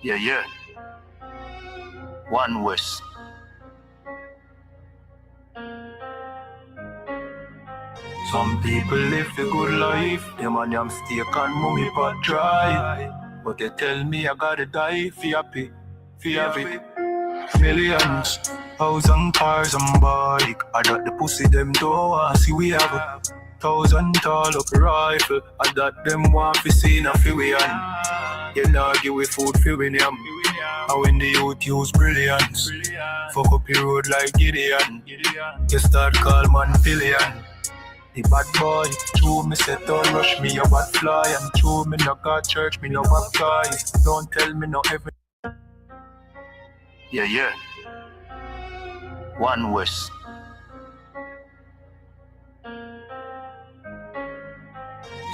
Yeah. One West. Some people live the good life, them and them steak and mummy pot dry. But they tell me I gotta die for happy, for have it. Millions, house and cars and bike. I got the pussy them don't want see we have a 1,000 tall up rifle. I got them want to see na fi we and you know give we food fi we yam. And when the youth use brilliance, fuck up the road like Gideon. You start call man billion. The bad boy, true me say don't rush me, a bad fly. And true me no got church, me no baptize. Don't tell me no every. Yeah. One West.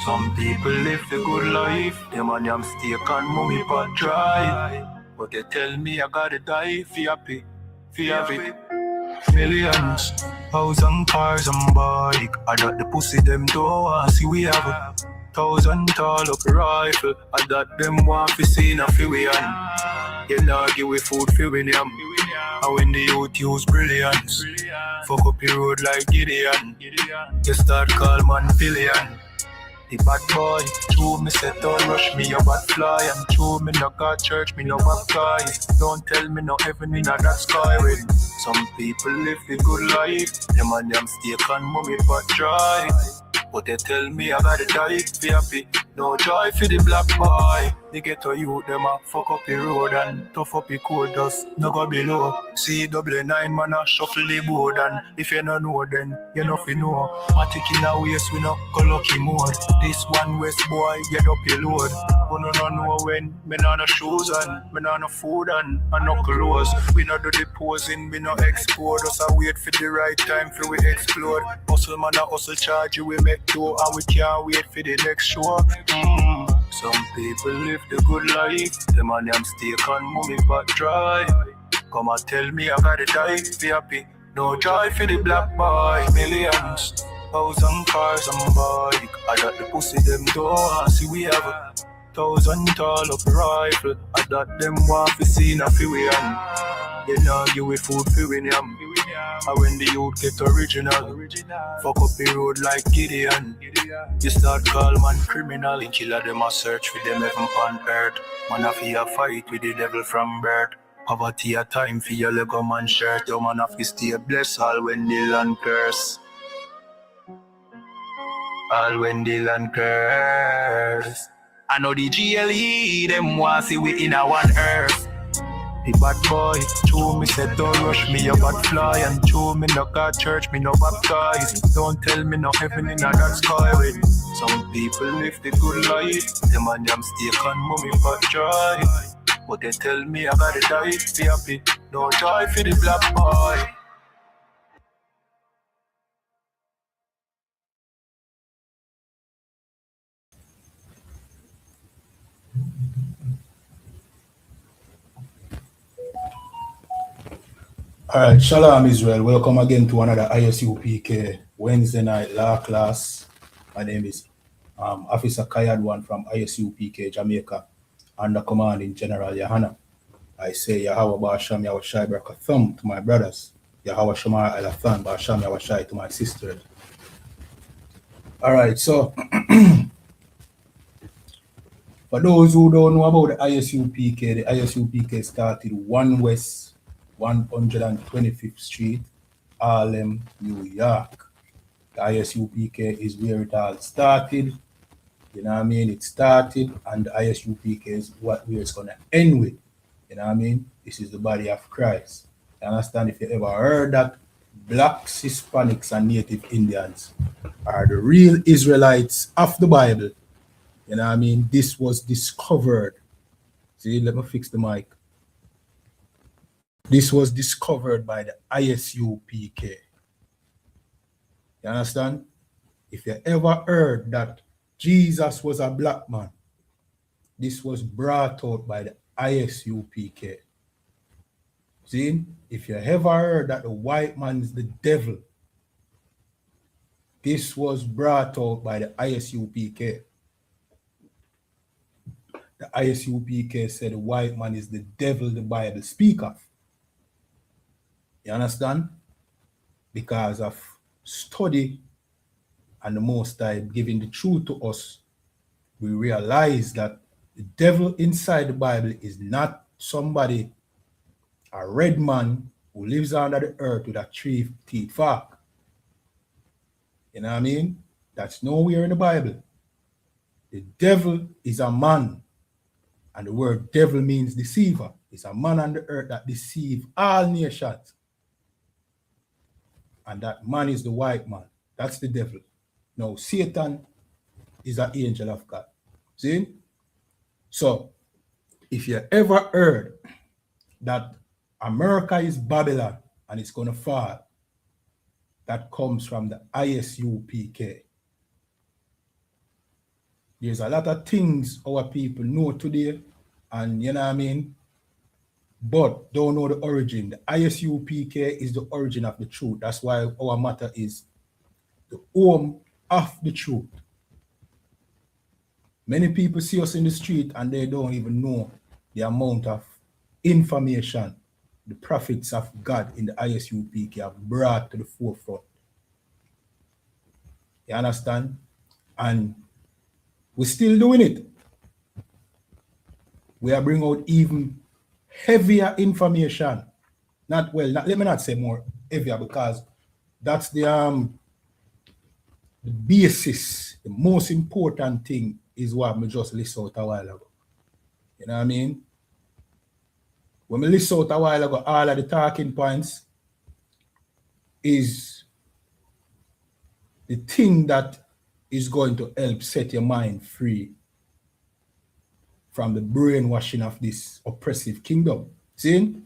Some people live the good life, them and them steak and mummy pot dry. But they tell me I gotta die for happy, for have it. Millions, house and cars and bike. I got the pussy them don't want see we have a 1,000 tall up rifle. I got them want to see na fi we and you know give we food fi we yam. And when the youth use brilliance, fuck up the road like Gideon. You start call man billion. The bad boy, true me say don't rush me, a bad fly. And true me no got church, me no baptize. Don't tell me no heaven in a that sky with. Some people live the good life, them and them steak and mummy pot dry. But they tell me I gotta die for happy. No joy for the black boy. They get to you, them a fuck up the road and tough up the code dust, no go below. See double 9 man a shuffle the board. And if you no know then, you know fi know. Matic in a waist, we no go lucky mode. This one West boy, get up your load. Who no know when, me no no shoes and me no no food and no clothes. We no do the posing, we no explode. Us a wait for the right time for we explode. Hustle man a hustle charge you we make do. And we can't wait for the next show. Some people live the good life, them and them steak and mummy pot dry. Come and tell me I gotta die for happy. No joy for the black boy. Millions, house and cars and bike. I got the pussy them don't want see we have a 1,000 tall up rifle. I got them want to see na fi we and you know give we food fi we yam. And when the youth get original, fuck up the road like Gideon. You start call man criminal, the killer them a search for them heaven on earth. Man a fear fight with the devil from birth. Poverty a time for your Lego man shirt. Your man have to stay blessed all when the land curse. All when the land curse. I know the GLE them want see we in a one earth. The bad boy, true me said don't rush me, a bad fly. And true me no got church, me no baptize. Don't tell me no heaven in a that sky with. Some people live the good life, them and them steak and mummy pot dry. But they tell me I gotta die for happy. No joy for the black boy. Alright, Shalom Israel. Welcome again to another ISUPK Wednesday night law class. My name is Officer Kayadwan from ISUPK Jamaica, under commanding General YAHANNA. I say Yahweh Ba'asham Yahushai Barakathum to my brothers, Yahweh Shema Elathan Ba'asham Yahushai to my sisters. Alright, so for those who don't know about the ISUPK started 1 West 125th Street, Harlem, New York. The ISUPK is where it all started. You know what I mean? It started, and the ISUPK is where it's going to end with. You know what I mean? This is the body of Christ. You understand? If you ever heard that blacks, Hispanics, and Native Indians are the real Israelites of the Bible, you know what I mean? This was discovered. See, let me fix the mic. This was discovered by the ISUPK. You understand? If you ever heard that Jesus was a black man, this was brought out by the ISUPK. See? If you ever heard that the white man is the devil, this was brought out by the ISUPK. The the ISUPK said the white man is the devil the Bible speak of. You understand? Because of study and the Most High giving the truth to us, we realize that the devil inside the Bible is not somebody, a red man who lives under the earth with a 3-teeth fork. You know what I mean? That's nowhere in the Bible. The devil is a man, and the word devil means deceiver. It's a man on the earth that deceives all nations. And that man is the white man. That's the devil. Now, Satan is an angel of God. See? So, if you ever heard that America is Babylon and it's going to fall, that comes from the ISUPK. There's a lot of things our people know today, and you know what I mean, but don't know the origin. The ISUPK is the origin of the truth. That's why our matter is the home of the truth. Many people see us in the street and they don't even know the amount of information the prophets of God in the ISUPK have brought to the forefront. You understand? And we're still doing it. We are bringing out even heavier information. Let me not say more heavier, because that's the basis, the most important thing is what I just listed out a while ago. You know what I mean? When we list out a while ago, all of the talking points is the thing that is going to help set your mind free from the brainwashing of this oppressive kingdom. See?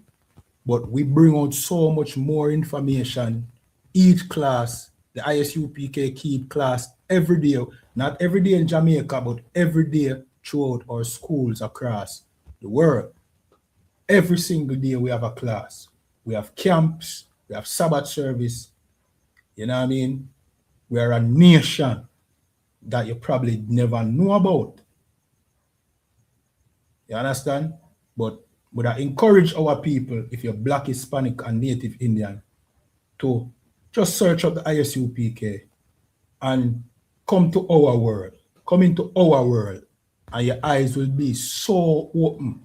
But we bring out so much more information. Each class, the ISUPK keep class every day, not every day in Jamaica, but every day throughout our schools across the world. Every single day we have a class. We have camps, we have Sabbath service. You know what I mean? We are a nation that you probably never know about. You understand? But I encourage our people, if you're Black, Hispanic, and Native Indian, to just search up the ISUPK and come to our world. Come into our world, and your eyes will be so open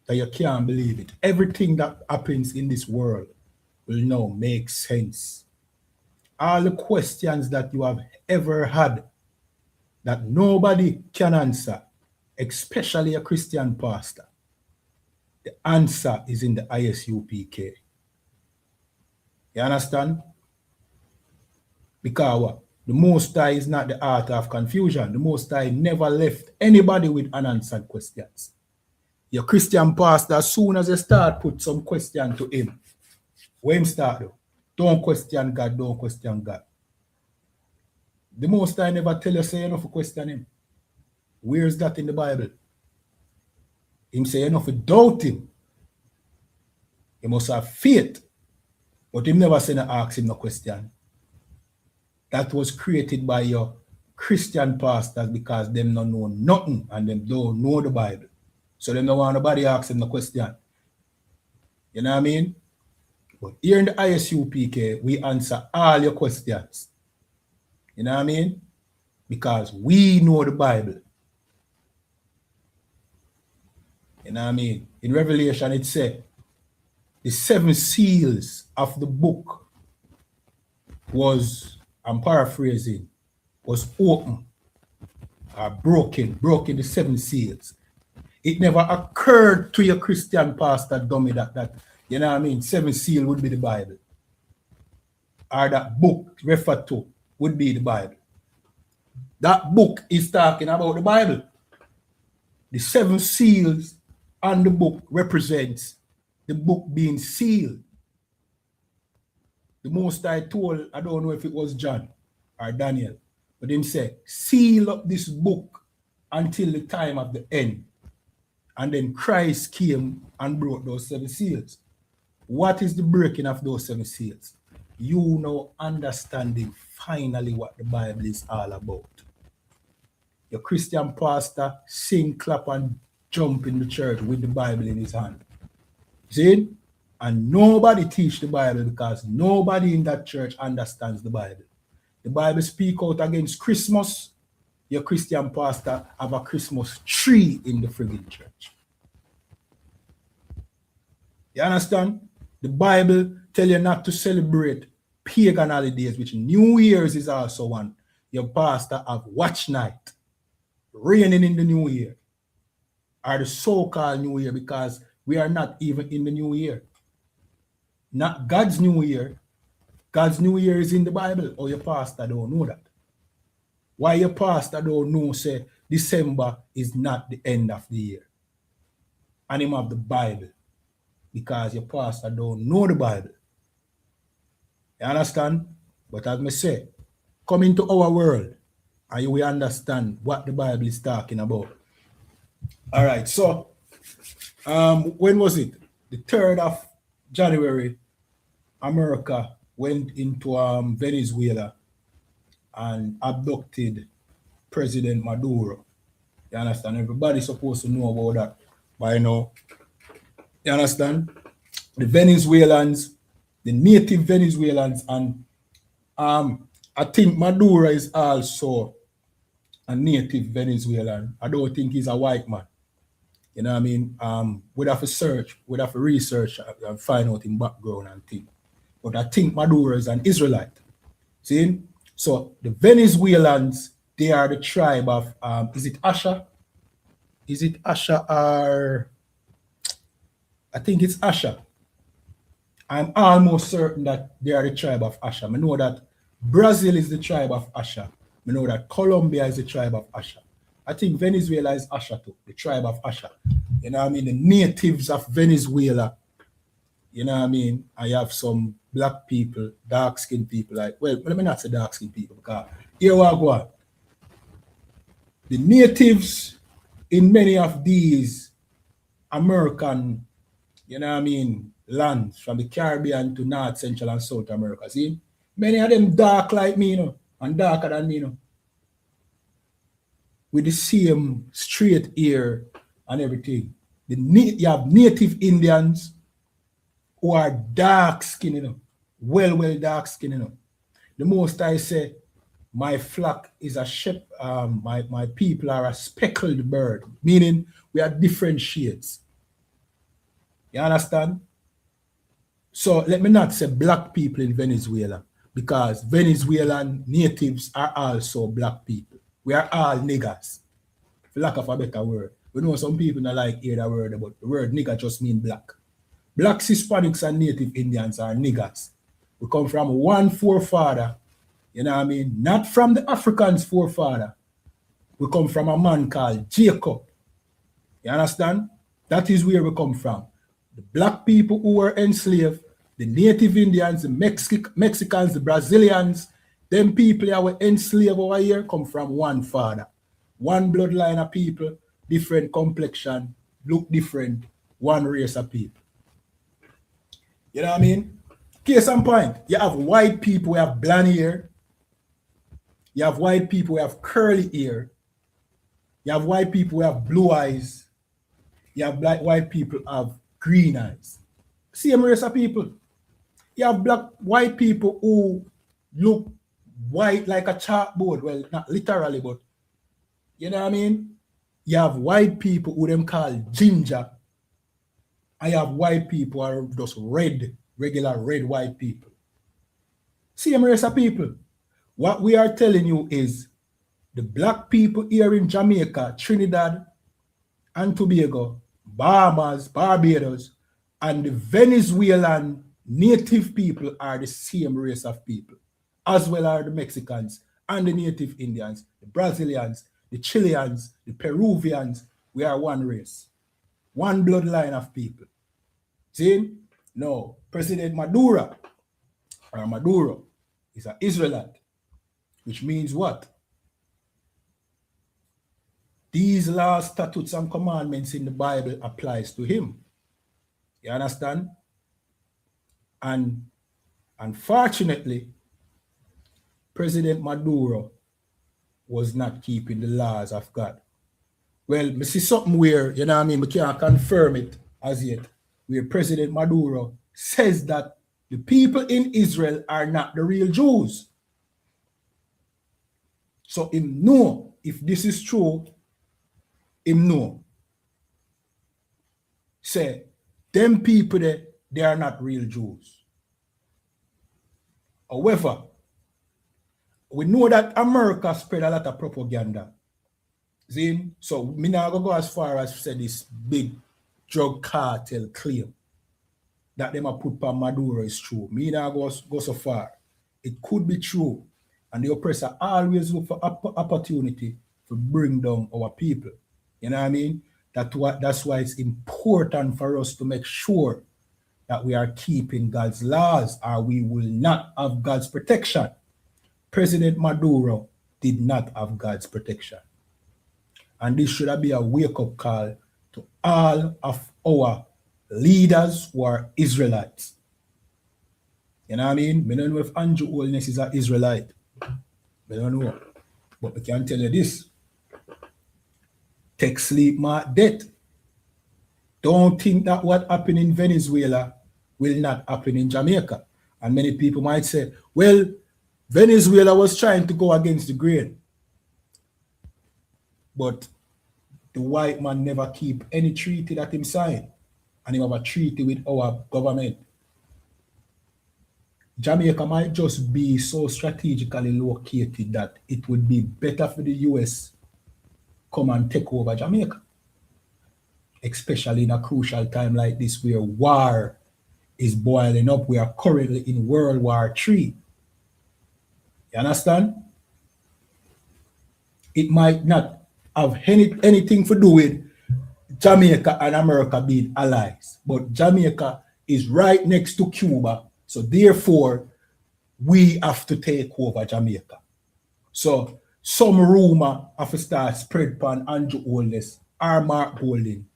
that you can't believe it. Everything that happens in this world will now make sense. All the questions that you have ever had that nobody can answer, especially a Christian pastor, the answer is in the ISUPK. You understand? Because what? The Most High is not the author of confusion. The Most High never left anybody with unanswered questions. Your Christian pastor, as soon as you start put some question to him, when start though? Don't question God, don't question God. The Most High never tell you say enough to question him. Where's that in the Bible? Him say enough to doubt him. He must have faith. But him never say no ask him no question. That was created by your Christian pastors because them don't know nothing and them don't know the Bible. So them don't want nobody ask them no question. You know what I mean? But here in the ISUPK, we answer all your questions. You know what I mean? Because we know the Bible. You know what I mean? In Revelation, it said, the 7 seals of the book was, I'm paraphrasing, was open or broken the 7 seals. It never occurred to your Christian pastor dummy that you know what I mean, 7 seal would be the Bible. Or that book referred to would be the Bible. That book is talking about the Bible. The 7 seals on the book represents the book being sealed. The Most High told, I don't know if it was John or Daniel, but him said, seal up this book until the time of the end. And then Christ came and broke those 7 seals. What is the breaking of those 7 seals? You now understanding finally what the Bible is all about. Your Christian pastor sing, clap, and jump in the church with the Bible in his hand. See? And nobody teach the Bible because nobody in that church understands the Bible. The Bible speak out against Christmas. Your Christian pastor have a Christmas tree in the friggin' church. You understand? The Bible tell you not to celebrate pagan holidays, which New Year's is also one. Your pastor have watch night, raining in the New Year, or the so-called New Year, because we are not even in the New Year. Not God's New Year. God's New Year is in the Bible, or your pastor don't know that. Why your pastor don't know, say, December is not the end of the year. And him have the Bible. Because your pastor don't know the Bible. You understand? But as I say, come into our world and you will understand what the Bible is talking about. All right, so when was it? The 3rd of January, America went into Venezuela and abducted President Maduro. You understand? Everybody's supposed to know about that by now. You understand? The Venezuelans, the native Venezuelans, and I think Maduro is also a native Venezuelan. I don't think he's a white man. You know what I mean? We'd have to search, we'd have to research and find out in background and things. But I think Maduro is an Israelite. See? So the Venezuelans, they are the tribe of, is it Asha? Is it Asha or... I think it's Asha. I'm almost certain that they are the tribe of Asha. I know that Brazil is the tribe of Asha. I know that Colombia is the tribe of Asha. I think Venezuela is Asha too, the tribe of Asha. You know what I mean? The natives of Venezuela. You know what I mean? I have some black people, dark-skinned people. Like, well, let me not say dark-skinned people because here we go. The natives in many of these American, you know what I mean, lands from the Caribbean to North, Central, and South America. See? Many of them dark like me, you know, and darker than me, you know. With the same straight hair and everything. You have native Indians who are dark skinned, you know. Well dark skinned, you know. The most I say, my flock is a sheep, my people are a speckled bird, meaning we are different shades. You understand? So let me not say black people in Venezuela, because Venezuelan natives are also black people. We are all niggers, for lack of a better word. We know some people don't like hear that word, but the word nigger just means black. Blacks, Hispanics, and native Indians are niggers. We come from one forefather, you know what I mean? Not from the Africans' forefather. We come from a man called Jacob. You understand? That is where we come from. The black people who were enslaved, the native Indians, the Mexicans, the Brazilians, them people that were enslaved over here come from one father. One bloodline of people, different complexion, look different, one race of people. You know what I mean? Case in point, you have white people who have blonde hair. You have white people who have curly hair. You have white people who have blue eyes. You have white people who have green eyes. Same race of people. You have white people who look white like a chalkboard. Well, not literally, but you know what I mean? You have white people who them call ginger. I have white people who are just red, regular red white people. Same race of people. What we are telling you is the black people here in Jamaica, Trinidad and Tobago, Bahamas, Barbados, and the Venezuelan native people are the same race of people, as well as the Mexicans and the native Indians, the Brazilians, the Chileans, the Peruvians. We are one race, one bloodline of people. See? No, President Maduro is an Israelite, which means what? These laws, statutes, and commandments in the Bible applies to him. You understand? And unfortunately, President Maduro was not keeping the laws of God. Well, I see something where, you know what I mean, we can't confirm it as yet, where President Maduro says that the people in Israel are not the real Jews. So him know, if this is true, him know. Say, them people there, they are not real Jews. However, we know that America spread a lot of propaganda. See? So me not gonna go as far as say this big drug cartel claim that them a put on Maduro is true. Me not go so far. It could be true. And the oppressor always look for opportunity to bring down our people. You know what I mean? That's why it's important for us to make sure that we are keeping God's laws, or we will not have God's protection. President Maduro did not have God's protection. And this should be a wake-up call to all of our leaders who are Israelites. You know what I mean? I don't know if Andrew Holness is an Israelite. I don't know. But I can tell you this. Take sleep, mark death. Don't think that what happened in Venezuela will not happen in Jamaica. And many people might say, well, Venezuela was trying to go against the grain. But the white man never keep any treaty that him signed. And he have a treaty with our government. Jamaica might just be so strategically located that it would be better for the US come and take over Jamaica. Especially in a crucial time like this where war is boiling up. We are currently in World War III. You understand? It might not have anything to do with Jamaica and America being allies, but Jamaica is right next to Cuba, so therefore we have to take over Jamaica. So some rumor have to start spread upon Andrew Holness or Mark Golding,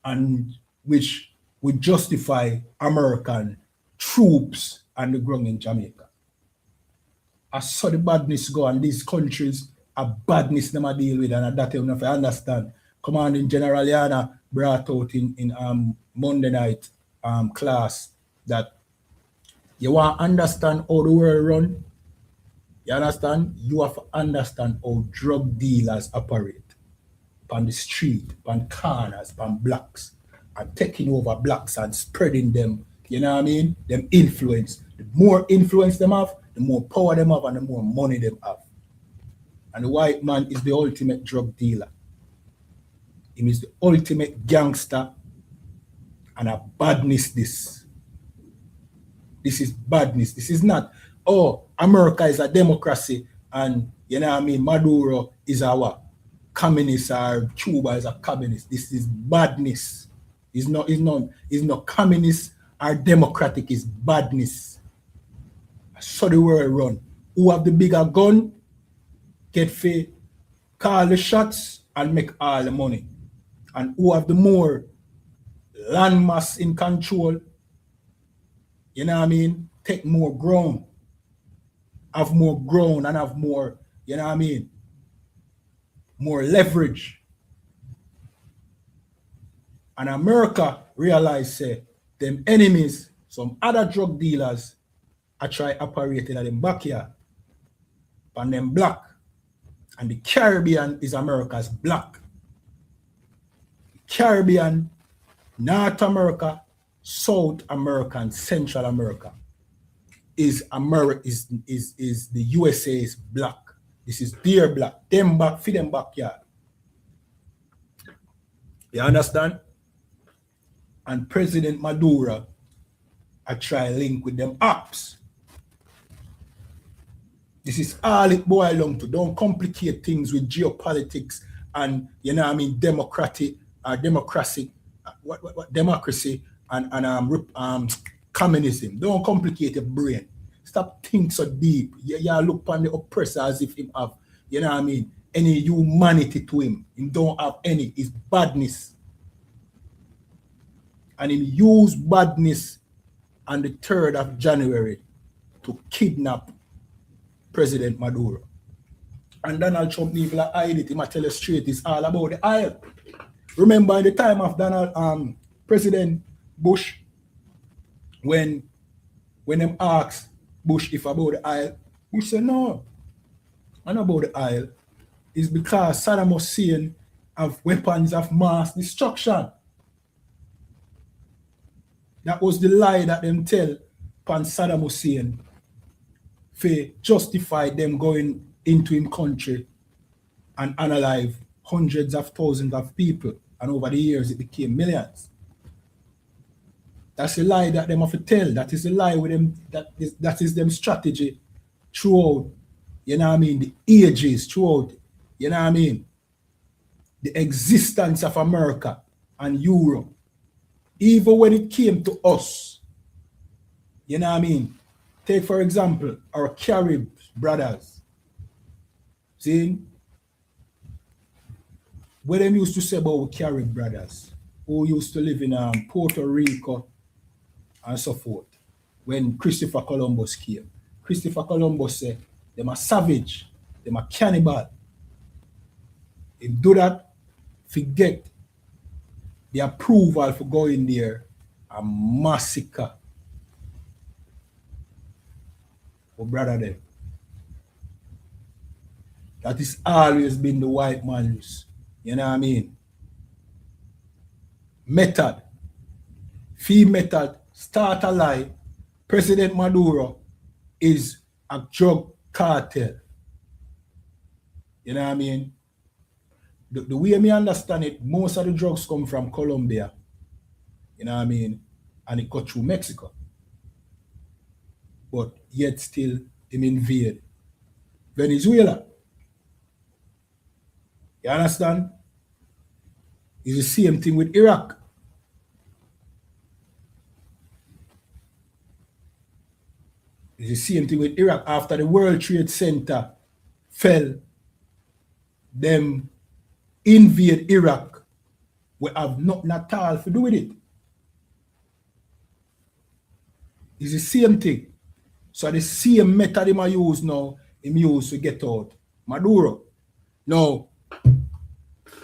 and which would justify American troops on the ground in Jamaica. I saw the badness go, and these countries are badness them I deal with, and that you have to understand. Commanding General YAHANNA brought out in Monday night class that you want to understand how the world run. You understand? You have to understand how drug dealers operate on the street, on corners, on blocks, and taking over blocks and spreading them, you know what I mean? Them influence. The more influence them have, the more power them have, and the more money them have. And the white man is the ultimate drug dealer. He is the ultimate gangster and a badness this. This is badness. This is not, oh, America is a democracy and, you know what I mean, Maduro is our communist or Cuba is a communist. This is badness. It's not communist or democratic, it's badness. So the world run. Who have the bigger gun get fair, call the shots and make all the money. And who have the more land mass in control, you know what I mean, take more ground, have more ground and have more, you know what I mean, more leverage. And America realize say them enemies, some other drug dealers are try operating at them backyard and them black. And the Caribbean is America's black. Caribbean, North America, South America, and Central America is the USA's black. This is their black. Them back for them backyard. You understand? And President Maduro I try link with them apps. This is all it boils down to. Don't complicate things with geopolitics and, you know what I mean, democracy and communism. Don't complicate your brain. Stop thinking so deep. You look upon the oppressor as if him have, you know what I mean, any humanity to him. He don't have any. It's badness. And he used badness on the 3rd of January to kidnap President Maduro. And Donald Trump people are hide it. He might tell us straight it's all about the oil. Remember in the time of President Bush, when them asked Bush if about the oil, Bush said no, not about the oil. It's because Saddam Hussein have weapons of mass destruction. That was the lie that them tell upon Saddam Hussein to justify them going into him country and unalive hundreds of thousands of people. And over the years, it became millions. That's a lie that them have to tell. That is a lie with them. That is them strategy throughout, you know what I mean, the ages, throughout, you know what I mean, the existence of America and Europe. Even when it came to us, you know what I mean? Take, for example, our Carib brothers. See? What them used to say about Carib brothers who used to live in Puerto Rico and so forth when Christopher Columbus came. Christopher Columbus said, them are savage, them are cannibal. If do that, forget the approval for going there and massacre our brother them. That is always been the white man's, you know what I mean, method. Fee method, start a lie. President Maduro is a drug cartel. You know what I mean? The way me understand it, most of the drugs come from Colombia. You know what I mean? And it got through Mexico. But yet still, him invade Venezuela. You understand? It's the same thing with Iraq. It's the same thing with Iraq. After the World Trade Center fell, them invade Iraq. We have nothing at all to do with it. It's the same thing. So the same method him use now, him use to get out Maduro. Now,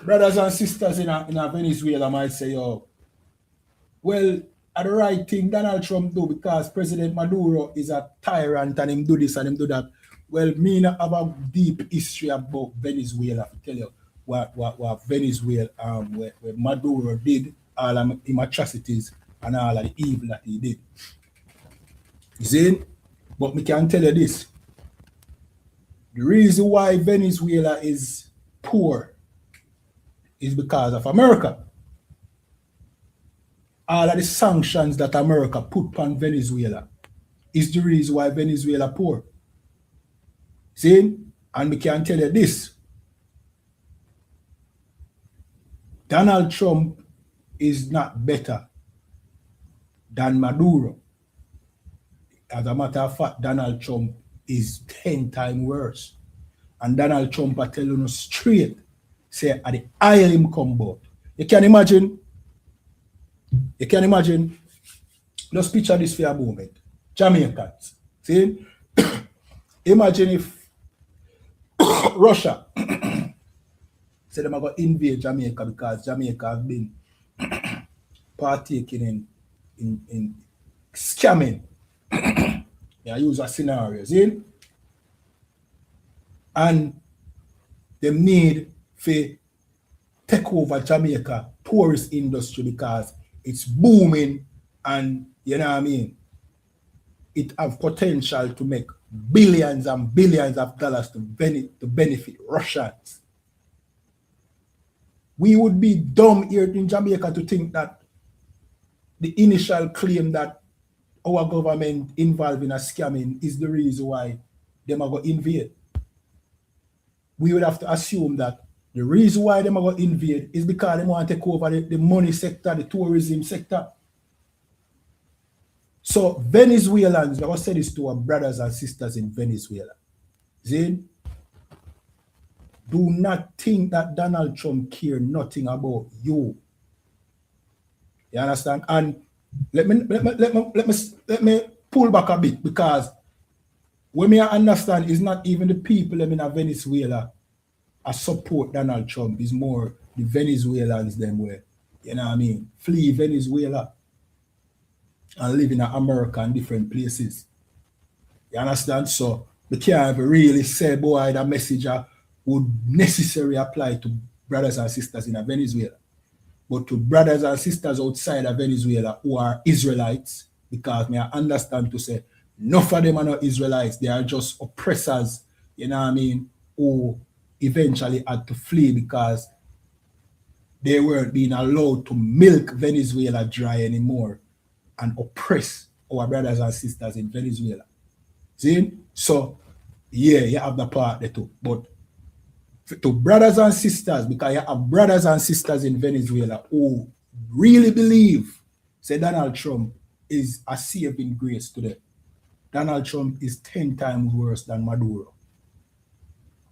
brothers and sisters in Venezuela might say, oh, well, at the right thing Donald Trump do because President Maduro is a tyrant and him do this and him do that. Well, me not have a deep history about Venezuela to tell you what Venezuela, where Maduro did all of his atrocities and all of the evil that he did. You see? But me can tell you this. The reason why Venezuela is poor is because of America. All of the sanctions that America put on Venezuela is the reason why Venezuela poor. See? And we can tell you this. Donald Trump is not better than Maduro. As a matter of fact, Donald Trump is 10 times worse. And Donald Trump are telling us straight, say, at the aisle him come about. You can imagine, just picture this for a moment. Jamaicans, see? Imagine if Russia said they're going to invade Jamaica because Jamaica have been partaking in scamming. I use a scenario, see? And they need to take over Jamaica tourist industry because it's booming and, you know what I mean, it have potential to make billions and billions of dollars to benefit Russians. We would be dumb here in Jamaica to think that the initial claim that our government involved in a scamming is the reason why they are going to invade. We would have to assume that the reason why they are going to invade is because they want to take over the money sector, the tourism sector. So Venezuelans, I will say this to our brothers and sisters in Venezuela. See? Do not think that Donald Trump cares nothing about you. You understand? And let me pull back a bit because What me I understand is not even the people them in Venezuela I support Donald Trump. It's more the Venezuelans them where, you know what I mean, flee Venezuela and live in America and different places. You understand? So we can't really say, boy, that message would necessarily apply to brothers and sisters in Venezuela. But to brothers and sisters outside of Venezuela who are Israelites, because me I understand to say, enough of them are not Israelites, they are just oppressors, you know what I mean, who eventually had to flee because they weren't being allowed to milk Venezuela dry anymore and oppress our brothers and sisters in Venezuela. See? So, yeah, you have the part there too. But to brothers and sisters, because you have brothers and sisters in Venezuela who really believe, say Donald Trump is a saving grace to them. Donald Trump is 10 times worse than Maduro.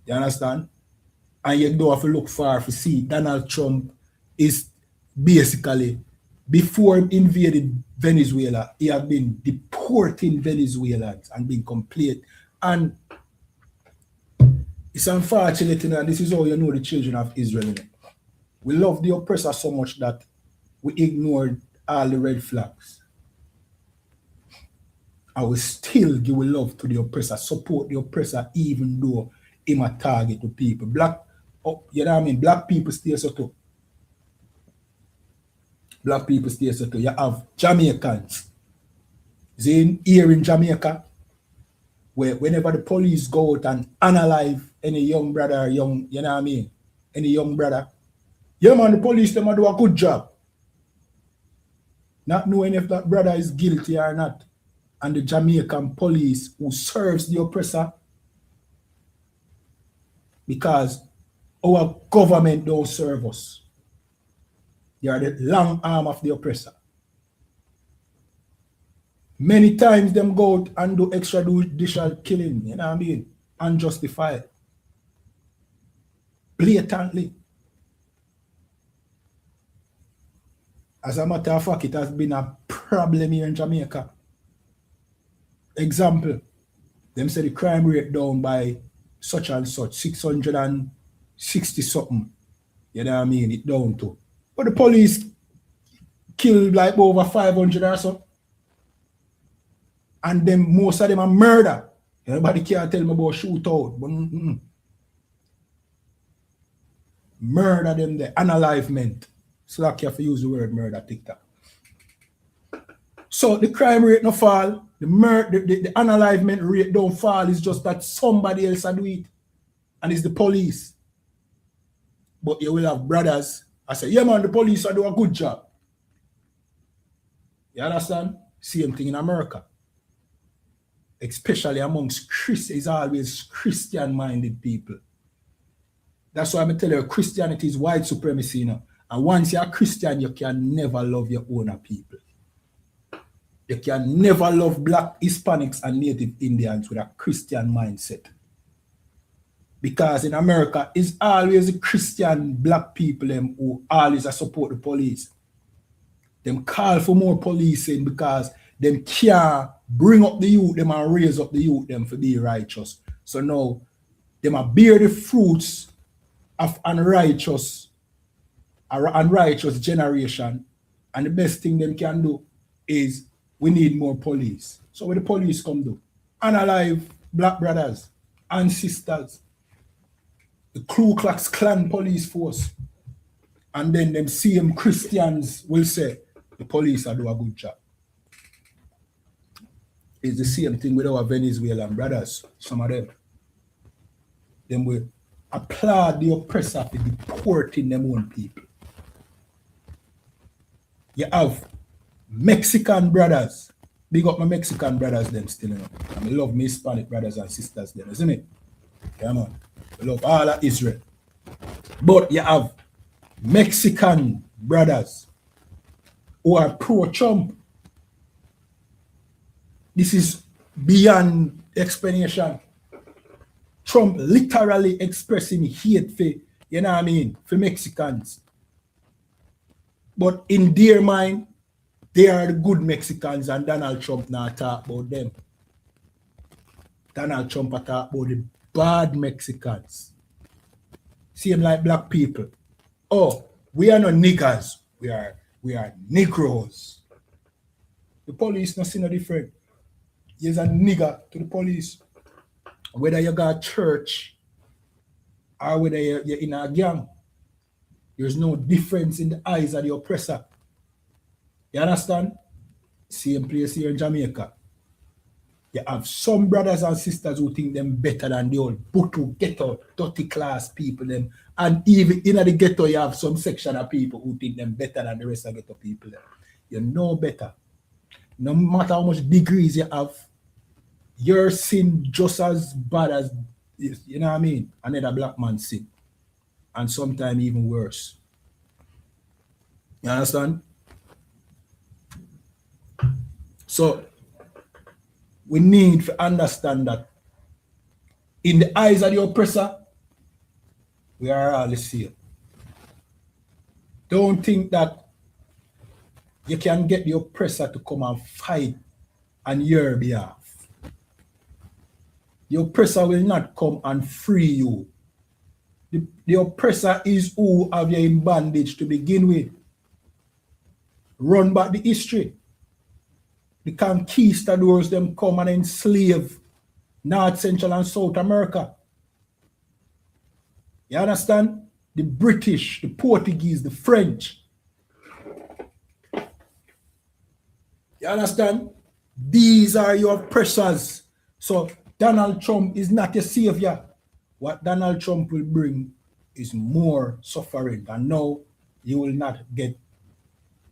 You understand? And you don't have to look far to see Donald Trump is basically, before he invaded Venezuela, he had been deporting Venezuelans and being complete. And it's unfortunate, and this is how you know the children of Israel. We love the oppressor so much that we ignored all the red flags. I will still give love to the oppressor, support the oppressor, even though him a target to people. Black, you know what I mean? Black people stay so too. Black people stay so too. You have Jamaicans. Then here in Jamaica, where whenever the police go out and unalive any young brother or young, you know what I mean? Any young brother, yeah man, the police them do a good job. Not knowing if that brother is guilty or not. And the Jamaican police who serves the oppressor, because our government don't serve us. They are the long arm of the oppressor. Many times them go out and do extrajudicial killing, you know what I mean? Unjustified. Blatantly. As a matter of fact, it has been a problem here in Jamaica. Example, them say the crime rate down by such and such, 660 something. You know what I mean? It down to. But the police killed like over 500 or so. And then most of them are murder. Everybody can't tell me about shootout. But murder them there, unalivement. So like you have to use the word murder, TikTok. So the crime rate no fall, the unalivement rate don't fall. It's just that somebody else do it. And it's the police. But you will have brothers. I say, yeah man, the police do a good job. You understand? Same thing in America. Especially amongst Christians, it's always Christian-minded people. That's why I'm telling you, Christianity is white supremacy, you know. And once you're a Christian, you can never love your own people. You can never love black Hispanics and native Indians with a Christian mindset. Because in America, it's always the Christian black people who always support the police. Them call for more policing because them can't bring up the youth, them and raise up the youth them for be righteous. So now, them are bear the fruits of unrighteous generation. And the best thing them can do is we need more police. So what the police come do? Unalive black brothers and sisters. The Ku Klux Klan police force. And then them same Christians will say the police are do a good job. It's the same thing with our Venezuelan brothers, some of them. Them will applaud the oppressor for deporting them own people. You have Mexican brothers. Big up my Mexican brothers them still, you know. And I love my Hispanic brothers and sisters them, isn't it? Yeah, man. I love all of Israel. But you have Mexican brothers who are pro-Trump. This is beyond explanation. Trump literally expressing hate for, you know what I mean, for Mexicans. But in their mind, they are the good Mexicans and Donald Trump now talk about them. Donald Trump talk about the bad Mexicans. Same like black people. Oh, we are not niggers. We are Negroes. The police not see no different. He's a nigger to the police. Whether you got church or whether you're in a gang, there's no difference in the eyes of the oppressor. You understand? Same place here in Jamaica. You have some brothers and sisters who think them better than the old butu, ghetto, dirty class people them. And even in the ghetto, you have some section of people who think them better than the rest of ghetto people. You know better. No matter how much degrees you have, your sin just as bad as, you know what I mean, another black man's sin. And sometimes even worse. You understand? So, we need to understand that in the eyes of the oppressor, we are all the same. Don't think that you can get the oppressor to come and fight on your behalf. The oppressor will not come and free you. The oppressor is who have you in bondage to begin with. Run back the history. The conquistadors them come and enslave North, Central, and South America. You understand? The British, the Portuguese, the French. You understand? These are your oppressors. So Donald Trump is not a savior. What Donald Trump will bring is more suffering. And now you will not get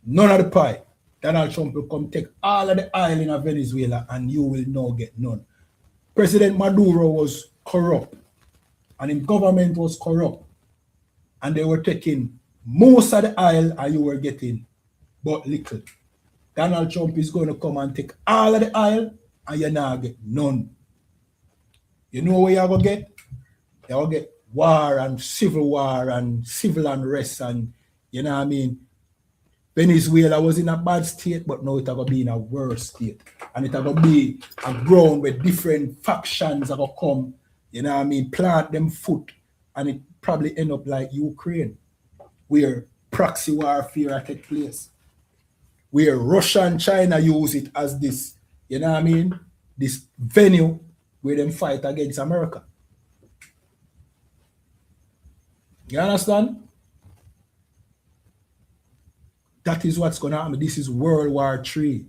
none of the pie. Donald Trump will come take all of the oil in Venezuela and you will now get none. President Maduro was corrupt and his government was corrupt and they were taking most of the oil and you were getting but little. Donald Trump is going to come and take all of the oil and you're not get none. You know where you're going to get? You're going to get war and civil unrest and you know what I mean? Venezuela was in a bad state, but now it's going to be in a worse state. And it's going to be a ground where different factions are going to come, you know what I mean, plant them foot, and it probably end up like Ukraine, where proxy warfare take place, where Russia and China use it as this, you know what I mean, this venue where them fight against America. You understand? That is what's going to happen. This is World War III.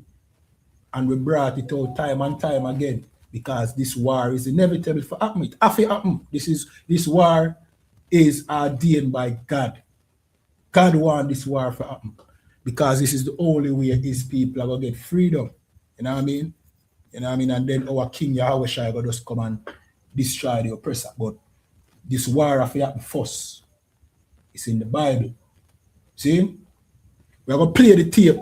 And we brought it out time and time again because this war is inevitable for happen. It have to happen. This war is ordained by God. God wants this war to happen because this is the only way his people are going to get freedom. You know what I mean? You know what I mean? And then our King Yahweh shall just come and destroy the oppressor. But this war have to happen first. It's in the Bible. See? We're going to play the tape.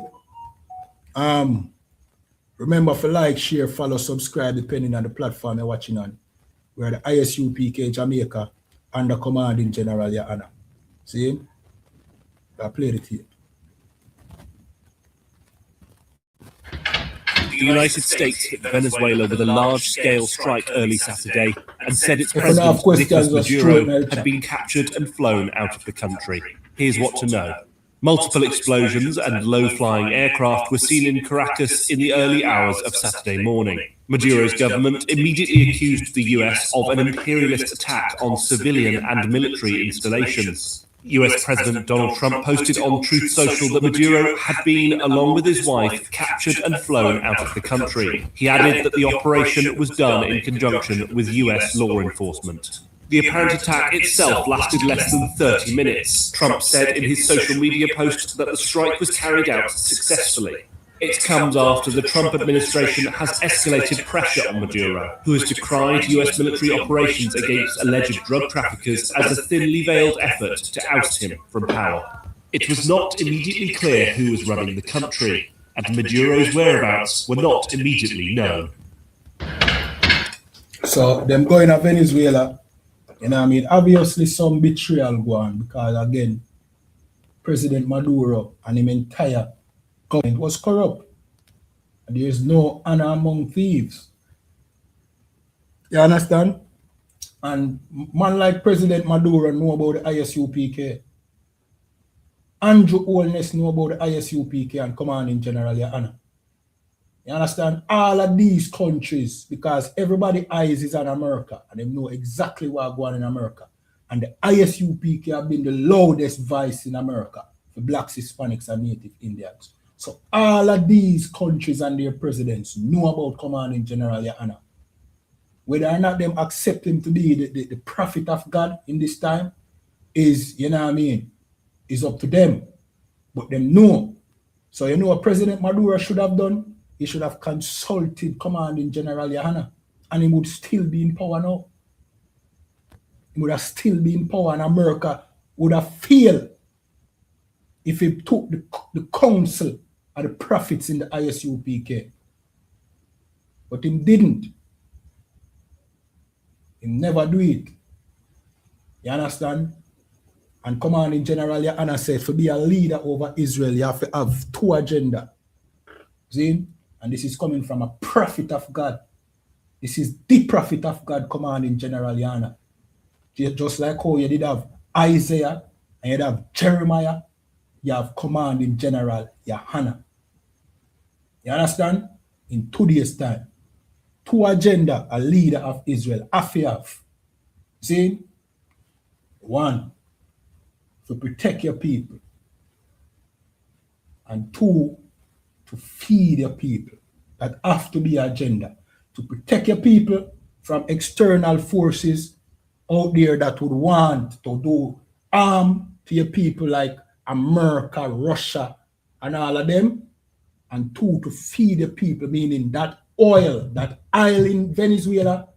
Remember to like, share, follow, subscribe, depending on the platform you're watching on. We're the ISUPK Jamaica under commanding General YAHANNA. See? We'll play the tape. The United States hit Venezuela with a large-scale strike early Saturday and said its president, Nicolas Maduro, had been captured and flown out of the country. Here's what to know. Multiple explosions and low-flying aircraft were seen in Caracas in the early hours of Saturday morning. Maduro's government immediately accused the US of an imperialist attack on civilian and military installations. US President Donald Trump posted on Truth Social that Maduro had been, along with his wife, captured and flown out of the country. He added that the operation was done in conjunction with US law enforcement. The apparent attack itself lasted less than 30 minutes. Trump said in his social media post that the strike was carried out successfully. It comes after the Trump administration has escalated pressure on Maduro, who has decried US military operations against alleged drug traffickers as a thinly veiled effort to oust him from power. It was not immediately clear who was running the country, and Maduro's whereabouts were not immediately known. So, them going to Venezuela, you know what I mean? Obviously, some betrayal go on because, again, President Maduro and his entire government was corrupt. And there is no honor among thieves. You understand? And man like President Maduro know about the ISUPK. Andrew Holness know about the ISUPK and Commanding General YAHANNA. You understand? All of these countries, because everybody eyes is on America and they know exactly what's going on in America. And the ISUPK have been the loudest voice in America for blacks, Hispanics, and Native Indians. So all of these countries and their presidents know about Commanding General YAHANNA. Whether or not them accept him to be the prophet of God in this time is, you know what I mean, is up to them. But them know. So you know what President Maduro should have done? He should have consulted Commanding General YAHANNA, and he would still be in power now. He would have still been in power, and America would have failed if he took the counsel of the prophets in the ISUPK. But he didn't. He never do it. You understand? And Commanding General YAHANNA said, to be a leader over Israel, you have to have two agendas. See? And this is coming from a prophet of God. This is the prophet of God, Commanding General YAHANNA. Just like how you did have Isaiah and you have Jeremiah, you have Commanding General YAHANNA. You understand? In today's time. Two agenda, a leader of Israel, have. See? One, to protect your people. And two, to feed your people. That have to be agenda. To protect your people from external forces out there that would want to do harm to your people like America, Russia, and all of them. And two, to feed the people, meaning that oil in Venezuela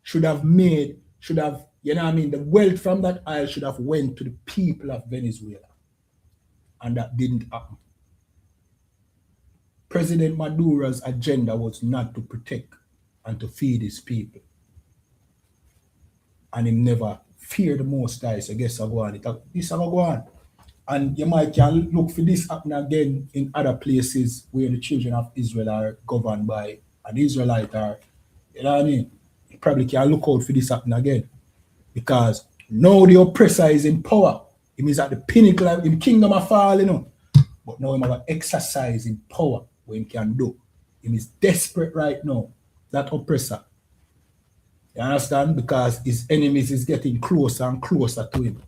should have, you know what I mean, the wealth from that oil should have went to the people of Venezuela. And that didn't happen. President Maduro's agenda was not to protect and to feed his people. And he never feared the Most High. So guess I'll go on. This will go on. And you might can look for this happening again in other places where the children of Israel are governed by an Israelite or, you know what I mean? You probably can look out for this happening again. Because now the oppressor is in power. It means at the pinnacle of the kingdom of fall, you know. But now he have exercise in power what he can do. He is desperate right now, that oppressor. You understand? Because his enemies is getting closer and closer to him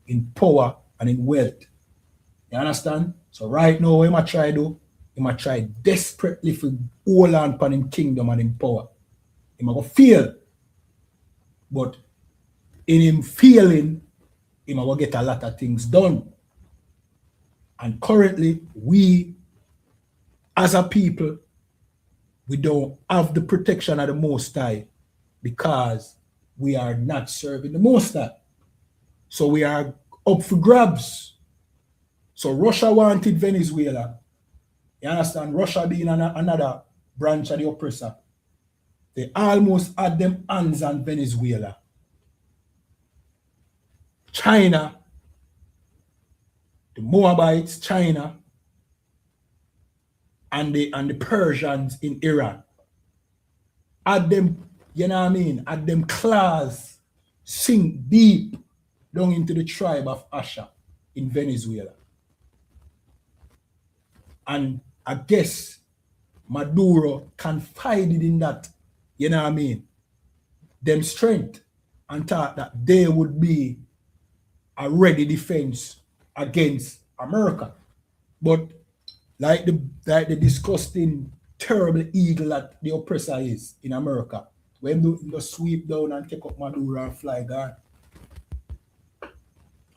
in power and in wealth. You understand? So right now, what he might try to do, he might try desperately to hold on upon him kingdom and in power. He might go fail. But in him failing, he might go get a lot of things done. And currently, we, as a people, we don't have the protection of the Most High because we are not serving the Most High. So we are up for grabs. So Russia wanted Venezuela. You understand? Russia being another branch of the oppressor. They almost had them hands on Venezuela. China, the Moabites, China, and the Persians in Iran. Had them, you know what I mean, had them claws sink deep down into the tribe of Asher in Venezuela. And I guess Maduro confided in that, you know what I mean, them strength, and thought that they would be a ready defense against America. But like the disgusting, terrible eagle that the oppressor is in America, when they sweep down and take up Maduro and fly gone.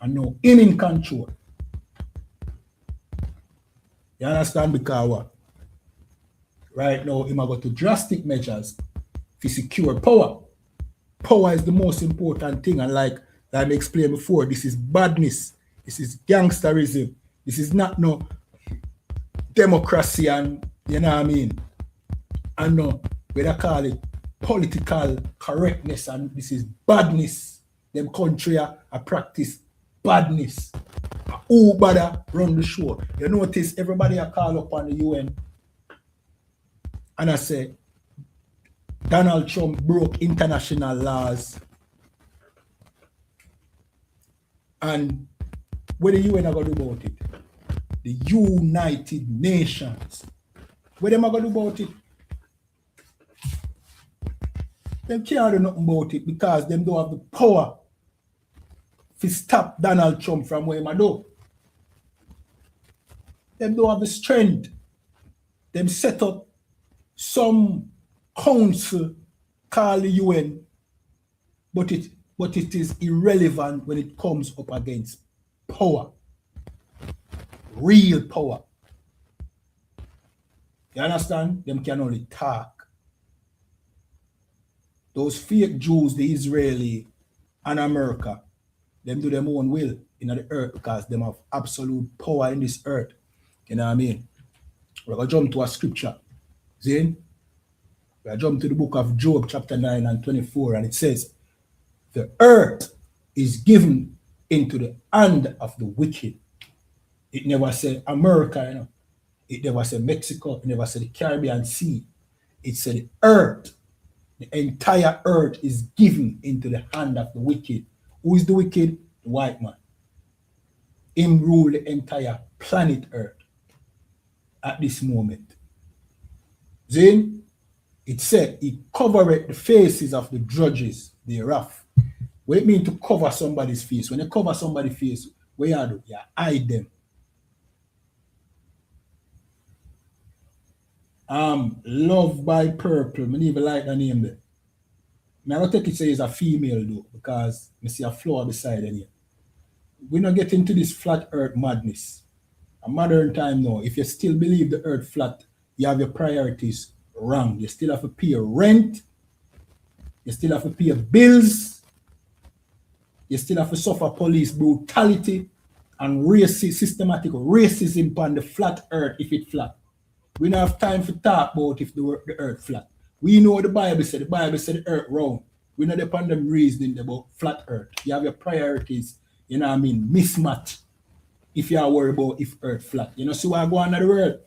And now him in control. You understand? Because what? Right now, him go to drastic measures to secure power. Power is the most important thing, and like I explained before, this is badness. This is gangsterism. This is not no democracy, and you know what I mean? And no, we they call it political correctness, and this is badness. Them country are practice badness. Who bother run the show? You notice everybody I call up on the UN and I say, Donald Trump broke international laws. And what the UN are going to do about it? The United Nations. What them are going to do about it? Them can't do nothing about it because them don't have the power to stop Donald Trump from what he do. Them don't have the strength. Them set up some council called the UN, but it is irrelevant when it comes up against power. Real power. You understand? Them can only talk. Those fake Jews, the Israeli and America, them do their own will in the earth because them have absolute power in this earth. You know what I mean? We're going to jump to a scripture. See? We're going to jump to the book of Job, chapter 9 and 24, and it says, the earth is given into the hand of the wicked. It never said America, you know. It never said Mexico. It never said the Caribbean Sea. It said the earth. The entire earth is given into the hand of the wicked. Who is the wicked? The white man. Him rule the entire planet earth at this moment. Then it said he covered the faces of the judges thereof. What it mean to cover somebody's face? When you cover somebody's face, what you do? You hide them. Love by Purple. I even like the name there. I don't take it say it's a female though, because I see a flower beside it. We're not getting into this flat earth madness. A modern time now, if you still believe the earth flat, you have your priorities wrong. You still have to pay rent. You still have to pay bills. You still have to suffer police brutality and systematic racism on the flat earth if it's flat. We don't have time to talk about if the earth flat. We know what the Bible said. The Bible said the earth round. We not depend on them reasoning about flat earth. You have your priorities, you know what I mean, mismatch if you are worried about if earth flat. You know, see what I go on in the world.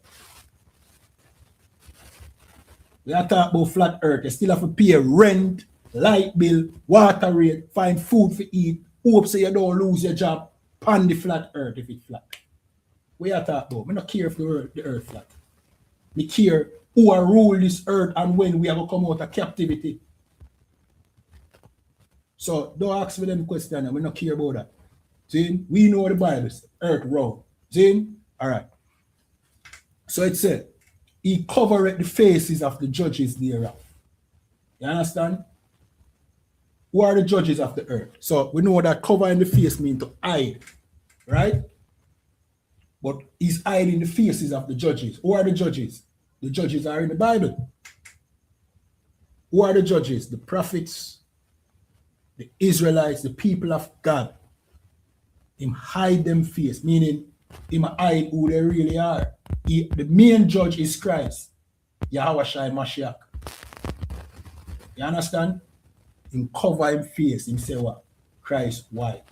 We are talking about flat earth. You still have to pay rent, light bill, water rate, find food to eat. Hope so you don't lose your job on the flat earth if it's flat. We are talking about. I don't care if the earth flat. Me care who are rule this earth and when we are going to come out of captivity. So don't ask me them questions. We don't care about that. See? We know the Bible says, earth round. See? All right. So it said, he covered the faces of the judges thereof. You understand? Who are the judges of the earth? So we know that covering the face means to hide. Right? But he's hiding the faces of the judges. Who are the judges? The judges are in the Bible. Who are the judges? The prophets, the Israelites, the people of God. Him hide them face, meaning him hide who they really are. The main judge is Christ, Yahawashi Mashiach. You understand? Him cover him face, him say what? Christ white.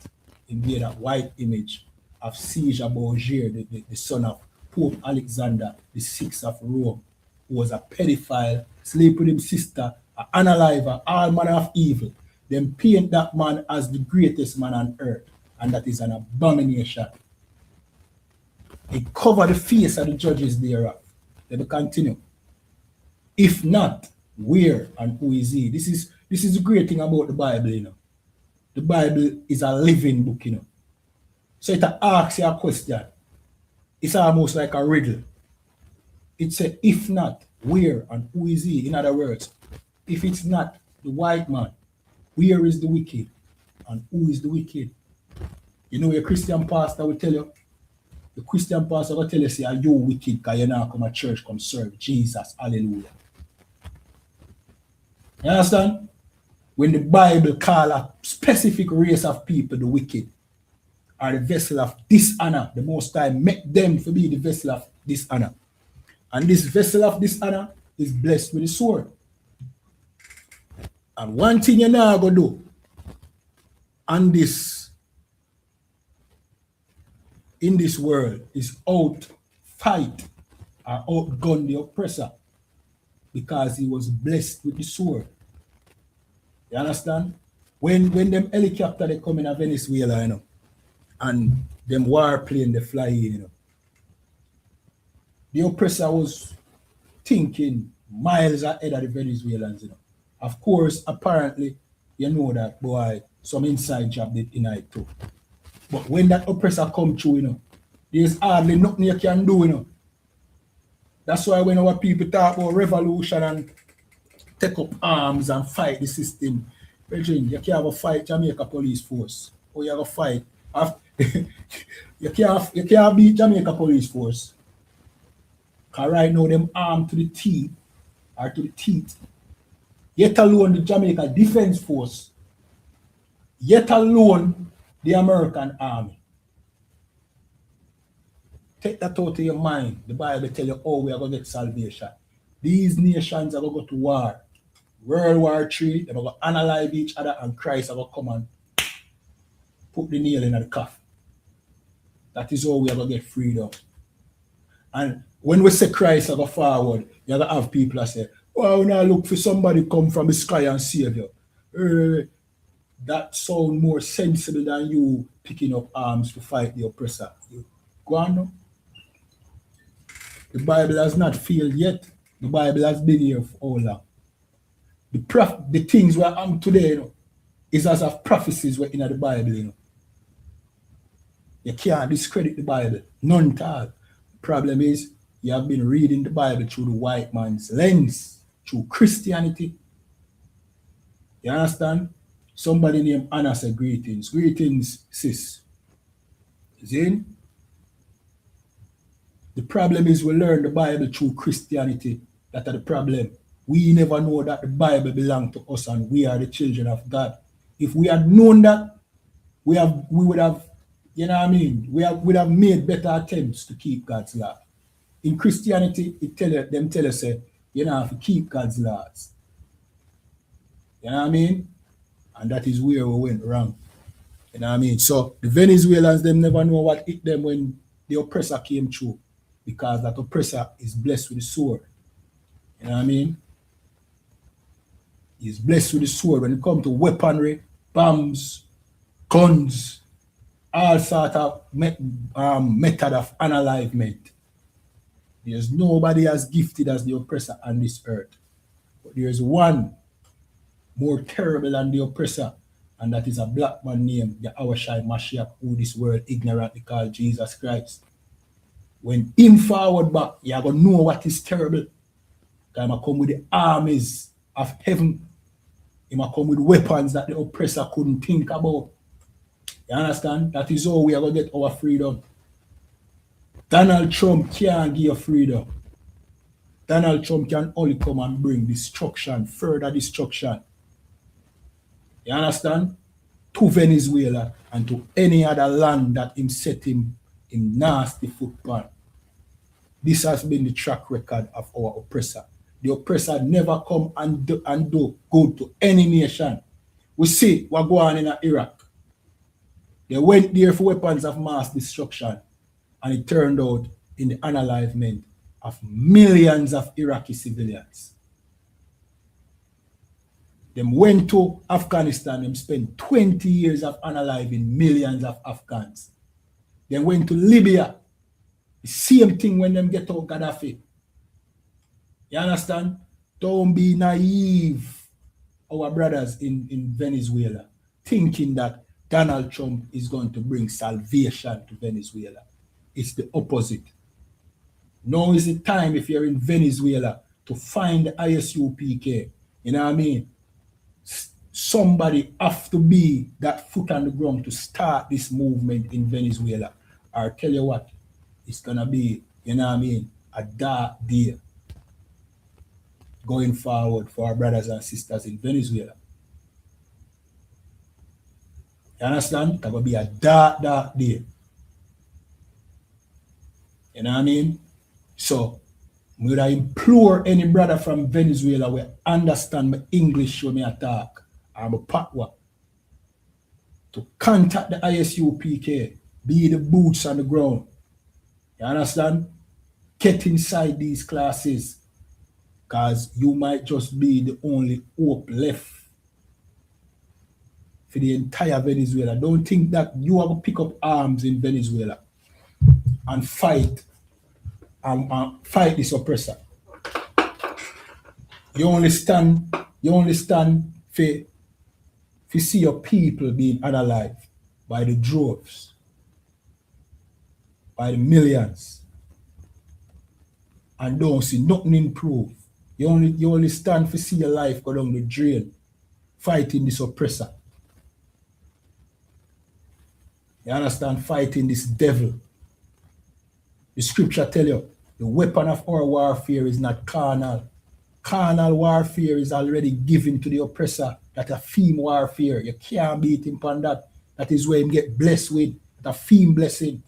Him be that white image of Caesar Borgia, the son of Pope Alexander, the sixth of Rome, who was a pedophile, sleep with his sister, an unaliver, all manner of evil. Then paint that man as the greatest man on earth, and that is an abomination. He covered the face of the judges thereof. Let me continue. If not, where and who is he? This is the great thing about the Bible, you know. The Bible is a living book, you know. So it asks you a question. It's almost like a riddle. It said, if not, where and who is he? In other words, if it's not the white man, where is the wicked? And who is the wicked? You know, your Christian pastor will tell you, the Christian pastor will tell you, say, are you wicked because you now come to church, come serve Jesus. Hallelujah. You understand? When the Bible call a specific race of people the wicked, are the vessel of dishonor, the Most High make them to be the vessel of dishonor. And this vessel of dishonor is blessed with the sword. And one thing you're not going to do on this, in this world, is out fight or outgun the oppressor. because he was blessed with the sword. You understand? When them helicopter they come in Venezuela, you know, and them warplane they fly in, you know, the oppressor was thinking miles ahead of the Venezuelans, you know. Of course, apparently, you know that, boy, some inside job did in it too. But when that oppressor come through, you know, there's hardly nothing you can do, you know. That's why when our people talk about revolution and take up arms and fight the system, Virgin, you can't have a fight Jamaica police force. Or you have a fight. you can't beat Jamaica police force. Because right now, them armed to the teeth, or to the teeth. Yet alone the Jamaica Defense Force. Yet alone the American Army. Take that out of your mind. The Bible tell you, oh, we are going to get salvation. These nations are going to go to war. World War III, they're going to analyze each other, and Christ are going to come and put the nail in the coffin. That is how we are going to get freedom. And when we say Christ are going forward, you're going to have people that say, oh, now look for somebody come from the sky and save you. That sound more sensible than you picking up arms to fight the oppressor. Go on now. The Bible has not failed yet. The Bible has been here for all long. The things we are on today, you know, is as of prophecies were in the Bible, you know. You can't discredit the Bible. None at all. The problem is you have been reading the Bible through the white man's lens, through Christianity. You understand? Somebody named Anna said greetings. Greetings, sis. See? The problem is we learn the Bible through Christianity. That's the problem. We never know that the Bible belongs to us and we are the children of God. If we had known that, we would have, you know what I mean? We would have made better attempts to keep God's law. In Christianity, them tell us, you know, have to keep God's laws. You know what I mean? And that is where we went wrong. You know what I mean? So the Venezuelans, them never know what hit them when the oppressor came through, because that oppressor is blessed with the sword. You know what I mean? He's blessed with the sword. When it comes to weaponry, bombs, guns, all sort of method of unalivement, there's nobody as gifted as the oppressor on this earth. But there's one more terrible than the oppressor, and that is a black man named the Awashai Mashiach, who this world ignorantly called Jesus Christ. When him forward back, you're going to know what is terrible. Because he come with the armies of heaven. He come with weapons that the oppressor couldn't think about. You understand? That is how we are going to get our freedom. Donald Trump can't give you freedom. Donald Trump can only come and bring destruction, further destruction. You understand? To Venezuela and to any other land that him set him in nasty footprint. This has been the track record of our oppressor. The oppressor never come and do good to any nation. We see what go on in Iraq. They went there for weapons of mass destruction, and it turned out in the unalivement of millions of Iraqi civilians. Them went to Afghanistan, them spent 20 years of unaliving millions of Afghans. Then went to Libya. The same thing when them get out Gaddafi. You understand? Don't be naive, our brothers in Venezuela, thinking that Donald Trump is going to bring salvation to Venezuela. It's the opposite. Now is the time, if you're in Venezuela, to find the ISUPK. You know what I mean? Somebody have to be that foot on the ground to start this movement in Venezuela. Or tell you what, it's going to be, you know what I mean, a dark day going forward for our brothers and sisters in Venezuela. You understand? It's going to be a dark day. You know what I mean? So, I would implore any brother from Venezuela who understand my English when I talk, or my patwa, to contact the ISUPK, be the boots on the ground. You understand? Get inside these classes. Because you might just be the only hope left for the entire Venezuela. Don't think that you have to pick up arms in Venezuela and fight this oppressor. You only stand for see your people being unalive by the droves, by the millions, and don't see nothing improve. You only stand for see your life go down the drain fighting this oppressor. You understand? Fighting this devil. The scripture tell you the weapon of our warfare is not carnal. Carnal warfare is already given to the oppressor. That a theme warfare. You can't beat him on that. That is where him get blessed with. That a theme blessing.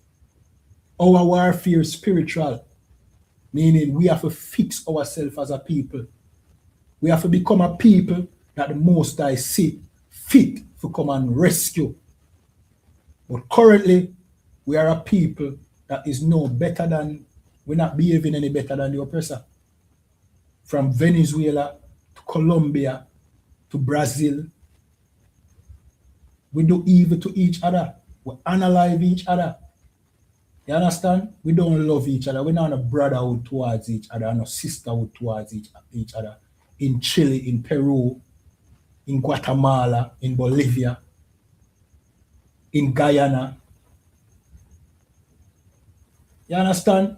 Our warfare is spiritual. Meaning we have to fix ourselves as a people. We have to become a people that the Most High see fit to come and rescue. But currently, we are a people that is no better than, we're not behaving any better than the oppressor. From Venezuela to Colombia to Brazil, we do evil to each other. We unalive each other. You understand? We don't love each other. We're not a brotherhood towards each other, no sisterhood towards each other. In Chile, in Peru, in Guatemala, in Bolivia, in Guyana. You understand?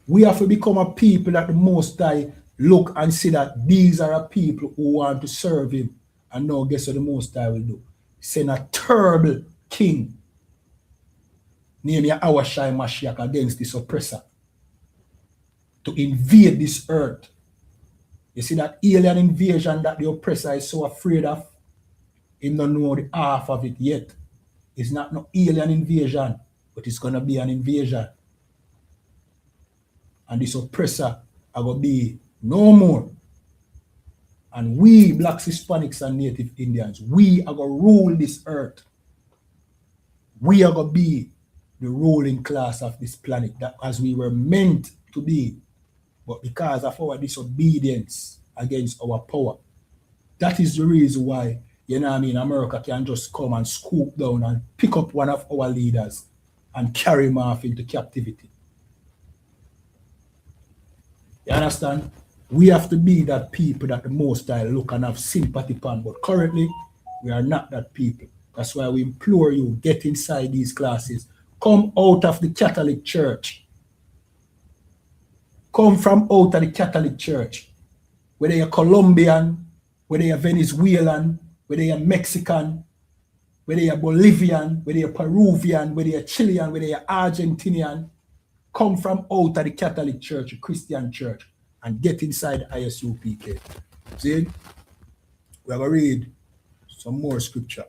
We have to become a people that the Most High look and see that these are a people who want to serve him. And now guess what the Most High will do? Send a terrible king named Yahawashi Mashiach against this oppressor to invade this earth. You see that alien invasion that the oppressor is so afraid of? He don't know the half of it yet. It's not no alien invasion, but it's going to be an invasion. And this oppressor are going to be no more. And we, blacks, Hispanics, and Native Indians, we are going to rule this earth. We are going to be the ruling class of this planet, that as we were meant to be. But because of our disobedience against our power, that is the reason why, you know what I mean, America can just come and scoop down and pick up one of our leaders and carry him off into captivity. You understand? We have to be that people that the Most High look and have sympathy upon. But currently, we are not that people. That's why we implore you, get inside these classes. Come out of the Catholic Church. Come from out of the Catholic Church. Whether you're Colombian, whether you're Venezuelan, whether you're Mexican, whether you're Bolivian, whether you're Peruvian, whether you're Chilean, whether you're Argentinian, come from out of the Catholic Church, the Christian Church, and get inside ISUPK. See? We're going to read some more scripture.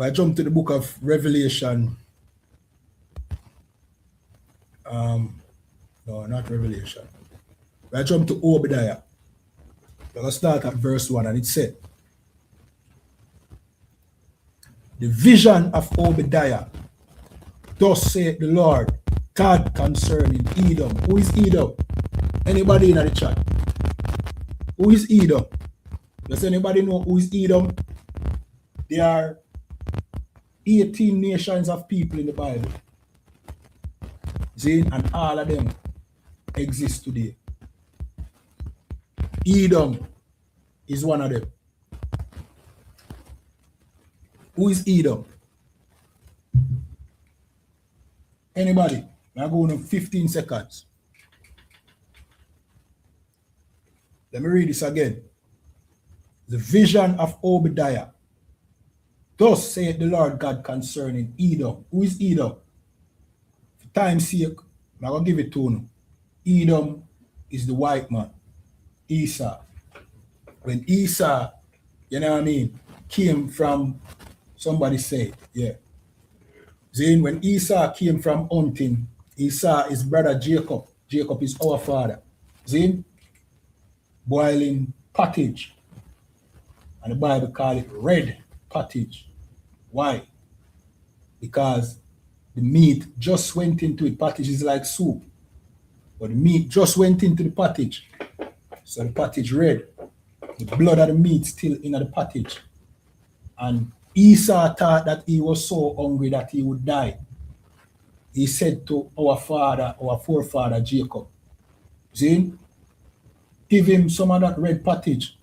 I jump to the book of Revelation. No, not Revelation. I jump to Obadiah. We're going to start at verse 1, and it said, the vision of Obadiah, thus saith the Lord, God concerning Edom. Who is Edom? Anybody in the chat? Who is Edom? Does anybody know who is Edom? There are 18 nations of people in the Bible. See, and all of them exist today. Edom is one of them. Who is Edom? Anybody? I'm going in 15 seconds. Let me read this again. The vision of Obadiah. Thus saith the Lord God concerning Edom. Who is Edom? For time's sake, I'm going to give it to you. Edom is the white man, Esau. When Esau, you know what I mean, came from, somebody say, yeah. Then when Esau came from hunting, Esau is brother Jacob. Jacob is our father. Then boiling pottage. And the Bible call it red pottage. Why? because the meat just went into it. Pottage is like soup, but the meat just went into the pottage. So the pottage red. The blood of the meat still in the pottage. And Esau thought that he was so hungry that he would die. He said to our forefather Jacob, see, give him some of that red pottage.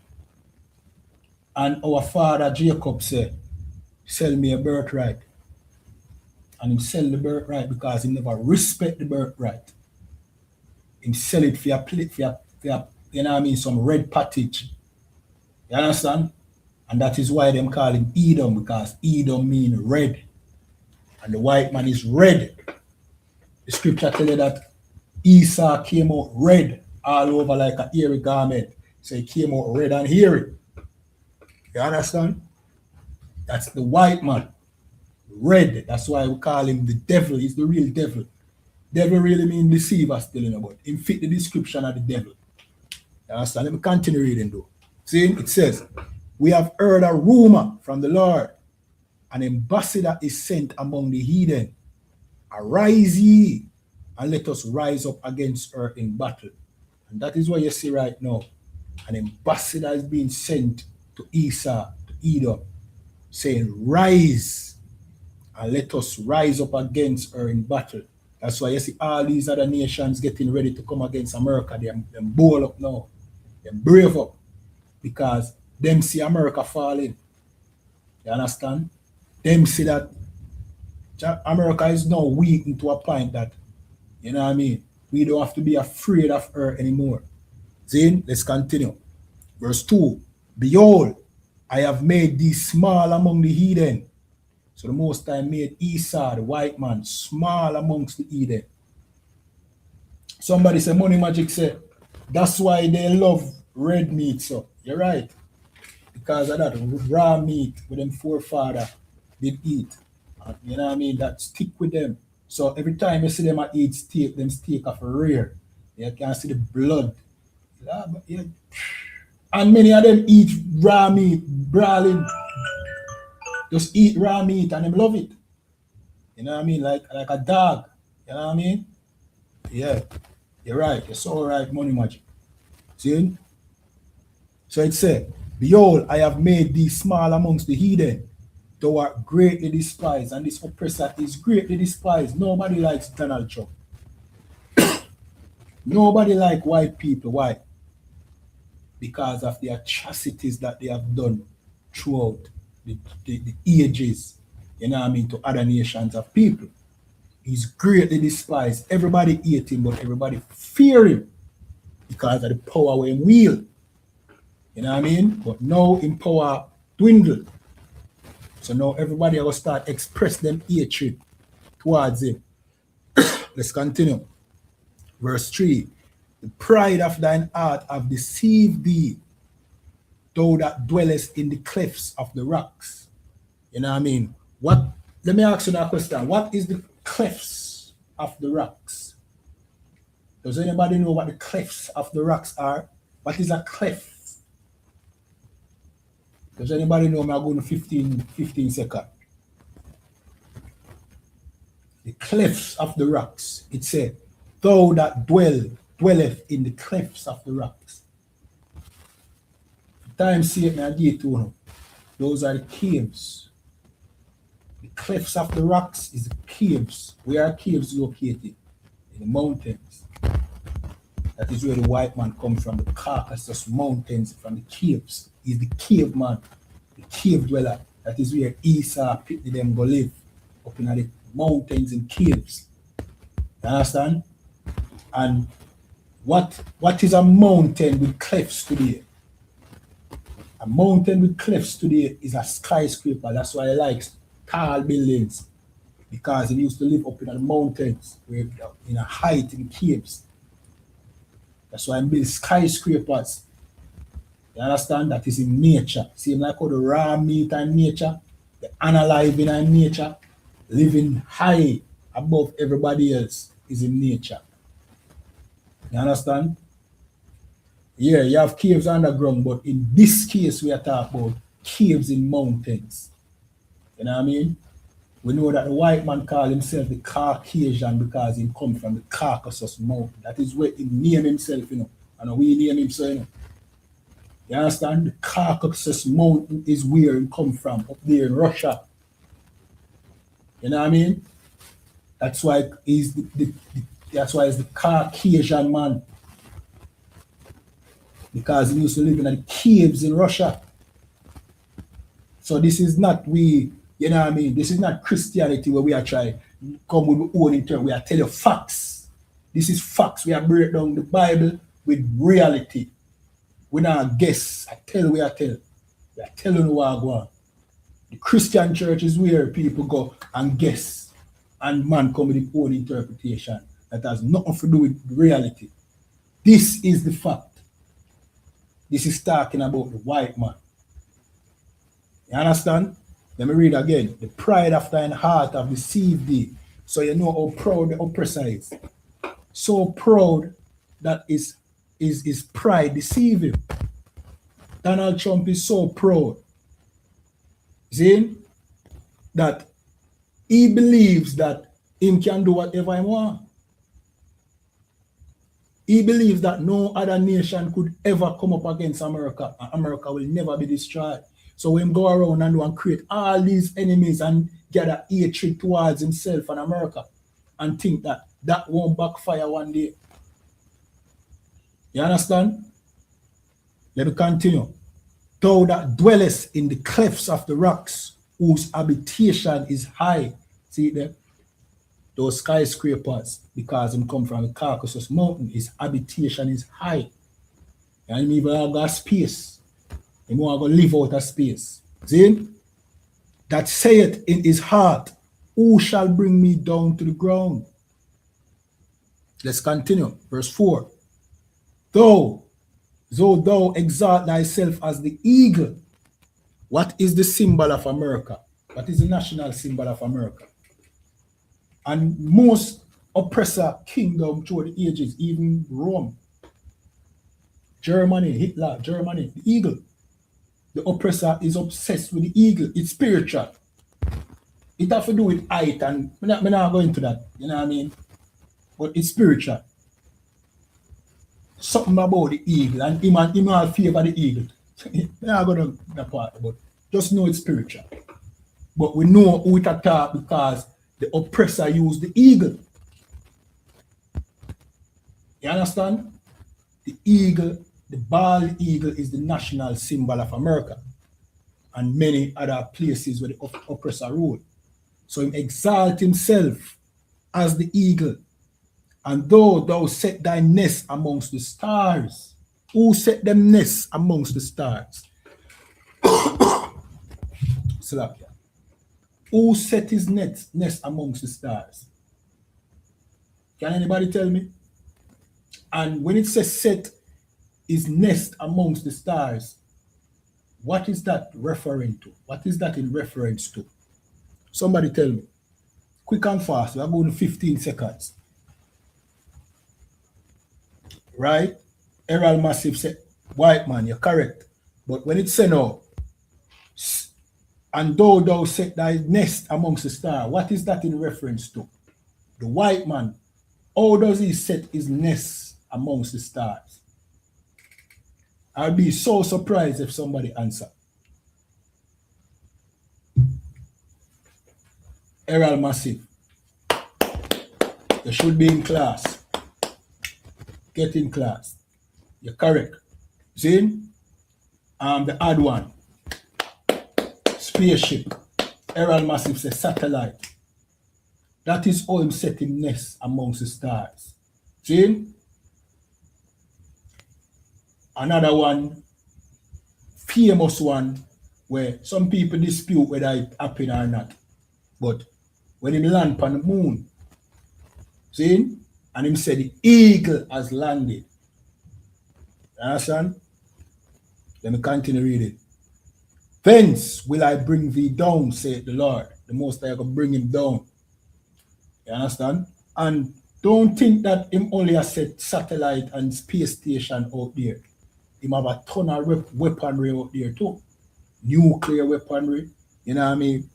And our father Jacob said, sell me a birthright. And he sell the birthright because he never respect the birthright. He sell it for a plate, for you know what I mean, some red pottage. You understand? And that is why them call him Edom, because Edom mean red. And the white man is red. The scripture tell you that Esau came out red all over like a hairy garment. So he came out red and hairy. You understand? That's the white man. Red. That's why we call him the devil. He's the real devil. Devil really mean deceiver still, you know, but him fit the description of the devil. You understand? Let me continue reading though. See, it says, we have heard a rumor from the Lord. An ambassador is sent among the heathen. Arise ye, and let us rise up against her in battle. And that is what you see right now. An ambassador is being sent to Esau, to Edom, saying, rise, and let us rise up against her in battle. That's why you see all these other nations getting ready to come against America. Them bold up now. Them brave up. Because them see America falling. You understand? Them see that America is now weak into a point that, you know what I mean, we don't have to be afraid of her anymore. Then let's continue. Verse 2. Behold, I have made thee small among the heathen. So the Most High made Esau, the white man, small amongst the heathen. Somebody say, Money Magic said, that's why they love red meat. So you're right. Because of that raw meat with them forefather did eat. You know what I mean? That stick with them. So every time you see them eat steak, them steak of rare. You can see the blood. Yeah. And many of them eat raw meat, brawling. Just eat raw meat and them love it. You know what I mean? Like a dog. You know what I mean? Yeah. You're right. You're so right, Money Magic. See? So it said, behold, I have made thee small amongst the heathen. Thou art greatly despised, and this oppressor is greatly despised. Nobody likes Donald Trump. Nobody likes white people. Why? Because of the atrocities that they have done throughout the ages, you know what I mean, to other nations of people. He's greatly despised. Everybody hate him, but everybody fear him because of the power we wield. You know what I mean? But now in power dwindle. So now everybody will start express them hatred towards him. Let's continue. Verse 3. The pride of thine heart have deceived thee, thou that dwellest in the clefts of the rocks. You know what I mean? Let me ask you that question. What is the clefts of the rocks? Does anybody know what the clefts of the rocks are? What is a cleft? Does anybody know? I'm going to 15 seconds. The clefts of the rocks. It said, thou that dwelleth in the clefts of the rocks. The time Satan and gave to him, those are the caves. The clefts of the rocks is the caves. Where are caves located? In the mountains. That is where the white man comes from, the Caucasus Mountains, from the caves. He's the cave man, the cave dweller. That is where Esau picked them go live, up in the mountains and caves. You understand? And what is a mountain with clefts today? A mountain with clefts today is a skyscraper. That's why I like tall buildings, because he used to live up in the mountains, where in a height in caves. That's why I build skyscrapers. You understand? That is in nature. Same like how the raw meat in nature, the unalive in nature, living high above everybody else is in nature. You understand? Yeah, you have caves underground, but in this case we are talking about caves in mountains. You know what I mean? We know that the white man called himself the Caucasian because he come from the Caucasus Mountain. That is where he named himself, you know. And we name him so, you know. You understand? The Caucasus Mountain is where he come from, up there in Russia. You know what I mean? That's why he's that's why he's the Caucasian man. Because he used to live in the caves in Russia. So this is not you know what I mean? This is not Christianity where we are trying to come with our own interpretation. We are telling you facts. This is facts. We are break down the Bible with reality. We not guess. I tell you, we are telling. We are telling you what I go on. The Christian church is where people go and guess. And man come with his own interpretation. That has nothing to do with reality. This is the fact. This is talking about the white man. You understand? Let me read again. The pride of thine heart have deceived thee. So you know how proud the oppressor is. So proud that is pride deceiving. Donald Trump is so proud. See? That he believes that he can do whatever he wants. He believes that no other nation could ever come up against America, and America will never be destroyed. So when he go around and create all these enemies and gather hatred towards himself and America and think that that won't backfire one day. You understand? Let me continue. Thou that dwellest in the clefts of the rocks, whose habitation is high. See it there? Those skyscrapers, because him come from the Caucasus Mountain, his habitation is high. And he even got space. He want to live out of space. See? That saith in his heart, who shall bring me down to the ground? Let's continue. Verse 4. Though thou exalt thyself as the eagle. What is the symbol of America? What is the national symbol of America? And most oppressor kingdom through the ages, even Rome, Germany, Hitler, Germany, the eagle. The oppressor is obsessed with the eagle. It's spiritual. It has to do with height, and I'm not going into that, you know what I mean? But it's spiritual. Something about the eagle, and him all favor the eagle. I'm not going to that part, but just know it's spiritual. But we know who it attack because the oppressor used the eagle. You understand? The eagle, the bald eagle is the national symbol of America and many other places where the oppressor ruled. So he exalt himself as the eagle. And though thou set thy nest amongst the stars, who set them nests amongst the stars? Slack. Who set his nest amongst the stars? Can anybody tell me? And when it says set his nest amongst the stars, what is that referring to? What is that in reference to? Somebody tell me. Quick and fast. We are going 15 seconds. Right? Errol Massive said, white man, you're correct. But when it said no, and though thou set thy nest amongst the stars, what is that in reference to? The white man, how does he set his nest amongst the stars? I'll be so surprised if somebody answer. Errol Massive, you should be in class. Get in class. You're correct. Zin, the odd one. Spaceship. Errol Massive says satellite. That is how him setting nest amongst the stars. Zin. Another one, famous one, where some people dispute whether it happened or not. But when he land on the moon, see, and him said the eagle has landed. You understand? Let me continue reading. Thence will I bring thee down, saith the Lord. The Most High can bring him down. You understand? And don't think that him only has set satellite and space station out there. Him have a ton of weaponry out there too. Nuclear weaponry. You know what I mean?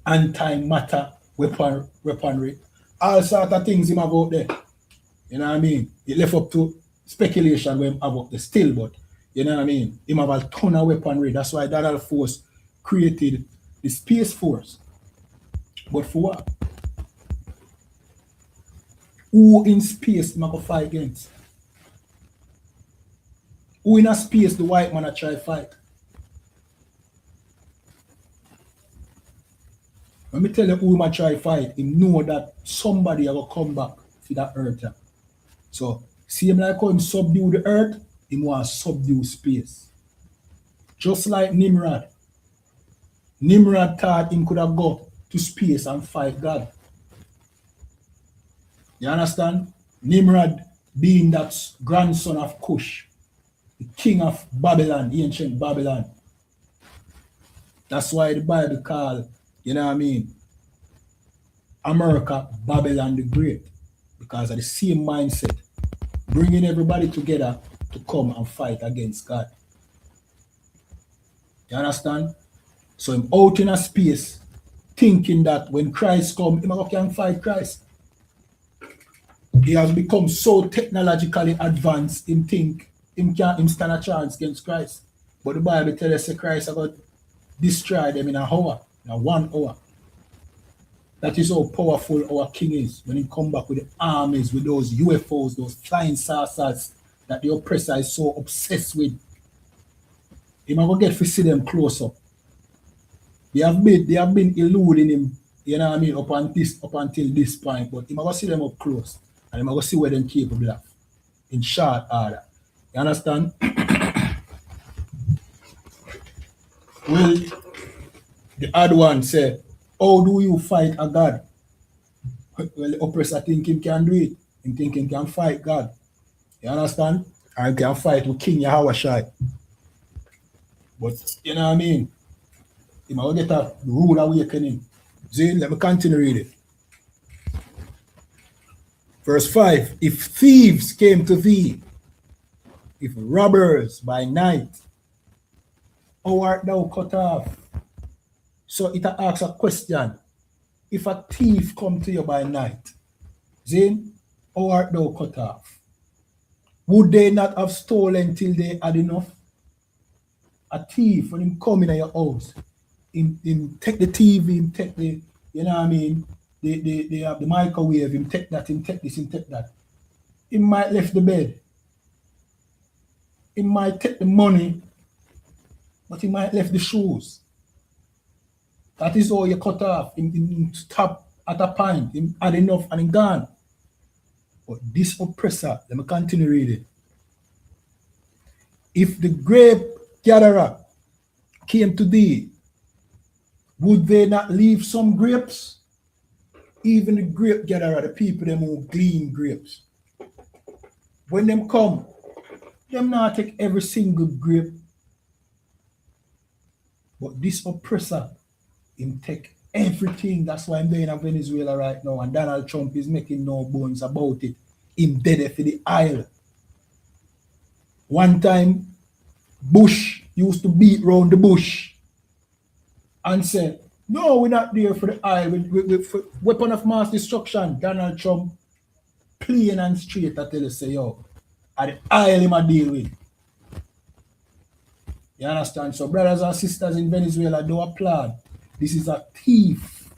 antimatter weaponry, all sort of things him have out there. You know what I mean? It left up to speculation when him have up there still, but you know what I mean? Him have a ton of weaponry. That's why that force created the Space Force. But for what? Who in space him go fight against? Who in a space the white man a try fight? Let me tell you who him a try fight. Him know that somebody will come back for that earth. So, see him like how him subdue the earth, him want to subdue space. Just like Nimrod. Nimrod thought him could have go to space and fight God. You understand? Nimrod being that grandson of Cush, the king of Babylon, ancient Babylon. That's why the Bible called, you know what I mean, America, Babylon the Great. Because of the same mindset. Bringing everybody together to come and fight against God. You understand? So I'm out in a space thinking that when Christ comes, he can fight Christ. He has become so technologically advanced, him think him stand a chance against Christ. But the Bible tells us that Christ is going to destroy them in 1 hour. That is how powerful our king is when he come back with the armies, with those UFOs, those flying saucers that the oppressor is so obsessed with. He might go get to see them close up. They have been eluding him, you know what I mean, up until this point, but he might go see them up close and he might go see where they're capable of in short order. You understand? Well, the other one said, how do you fight a God? Well, the oppressor think him can do it. He think he can fight God. You understand? Or he can fight with King Yahushua. But, you know what I mean? He might get a rude awakening. See, let me continue reading. Verse 5. If thieves came to thee, if robbers by night, how art thou cut off? So it asks a question. If a thief come to you by night, then how art thou cut off? Would they not have stolen till they had enough? A thief, when him come in your house, him take the TV, him take the, you know what I mean, they have the microwave, him take that, him take this, him take that. He might left the bed. He might take the money, but he might left the shoes. That is all you cut off. Him stop at a point, him had enough and him gone. But this oppressor, let me continue reading. If the grape gatherer came to thee, would they not leave some grapes? Even the grape gatherer, the people them who glean grapes. When them come, them not take every single grape. But this oppressor, him take everything. That's why I'm there in Venezuela right now. And Donald Trump is making no bones about it. Him dead for the aisle. One time, Bush used to beat round the bush and say, no, we're not there for the aisle. For weapon of mass destruction. Donald Trump, plain and straight, I tell you, say, yo, at the aisle him a deal with. You understand? So brothers and sisters in Venezuela, do applaud. This is a thief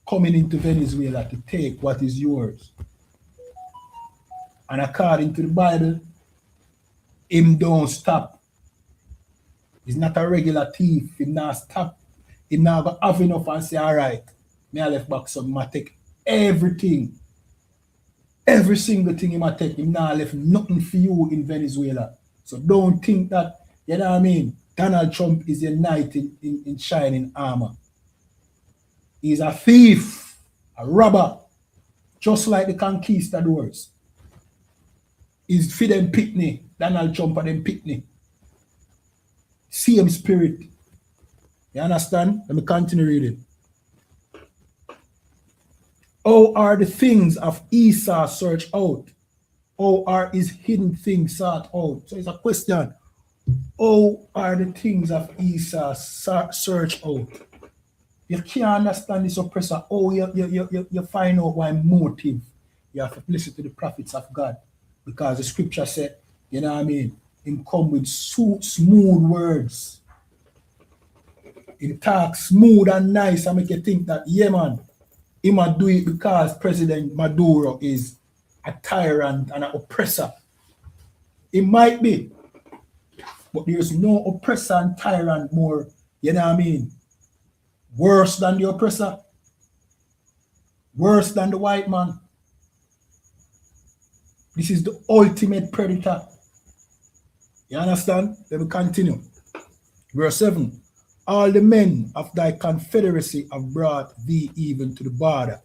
coming into Venezuela to take what is yours. And according to the Bible, him don't stop. He's not a regular thief. Him not stop. Him not go have enough and say, all right, me I left back some, I take everything. Every single thing him I take. Him not left nothing for you in Venezuela. So don't think that, you know what I mean, Donald Trump is a knight in shining armor. He's a thief, a robber, just like the conquistadors. He's for them picnic. Donald Trump and them picnic. Same spirit. You understand? Let me continue reading. How are the things of Esau searched out? How are his hidden things sought out? So it's a question. How are the things of Esau search out? You can't understand this oppressor. Oh, you find out why motive. You have to listen to the prophets of God. Because the scripture said, you know what I mean? Him come with smooth words. He talk smooth and nice and make you think that, yeah, man, he might do it because President Maduro is a tyrant and an oppressor. It might be. But there's no oppressor and tyrant more, you know what I mean, worse than the oppressor, worse than the white man. This is the ultimate predator. You understand? Let me continue. Verse 7. All the men of thy confederacy have brought thee even to the border.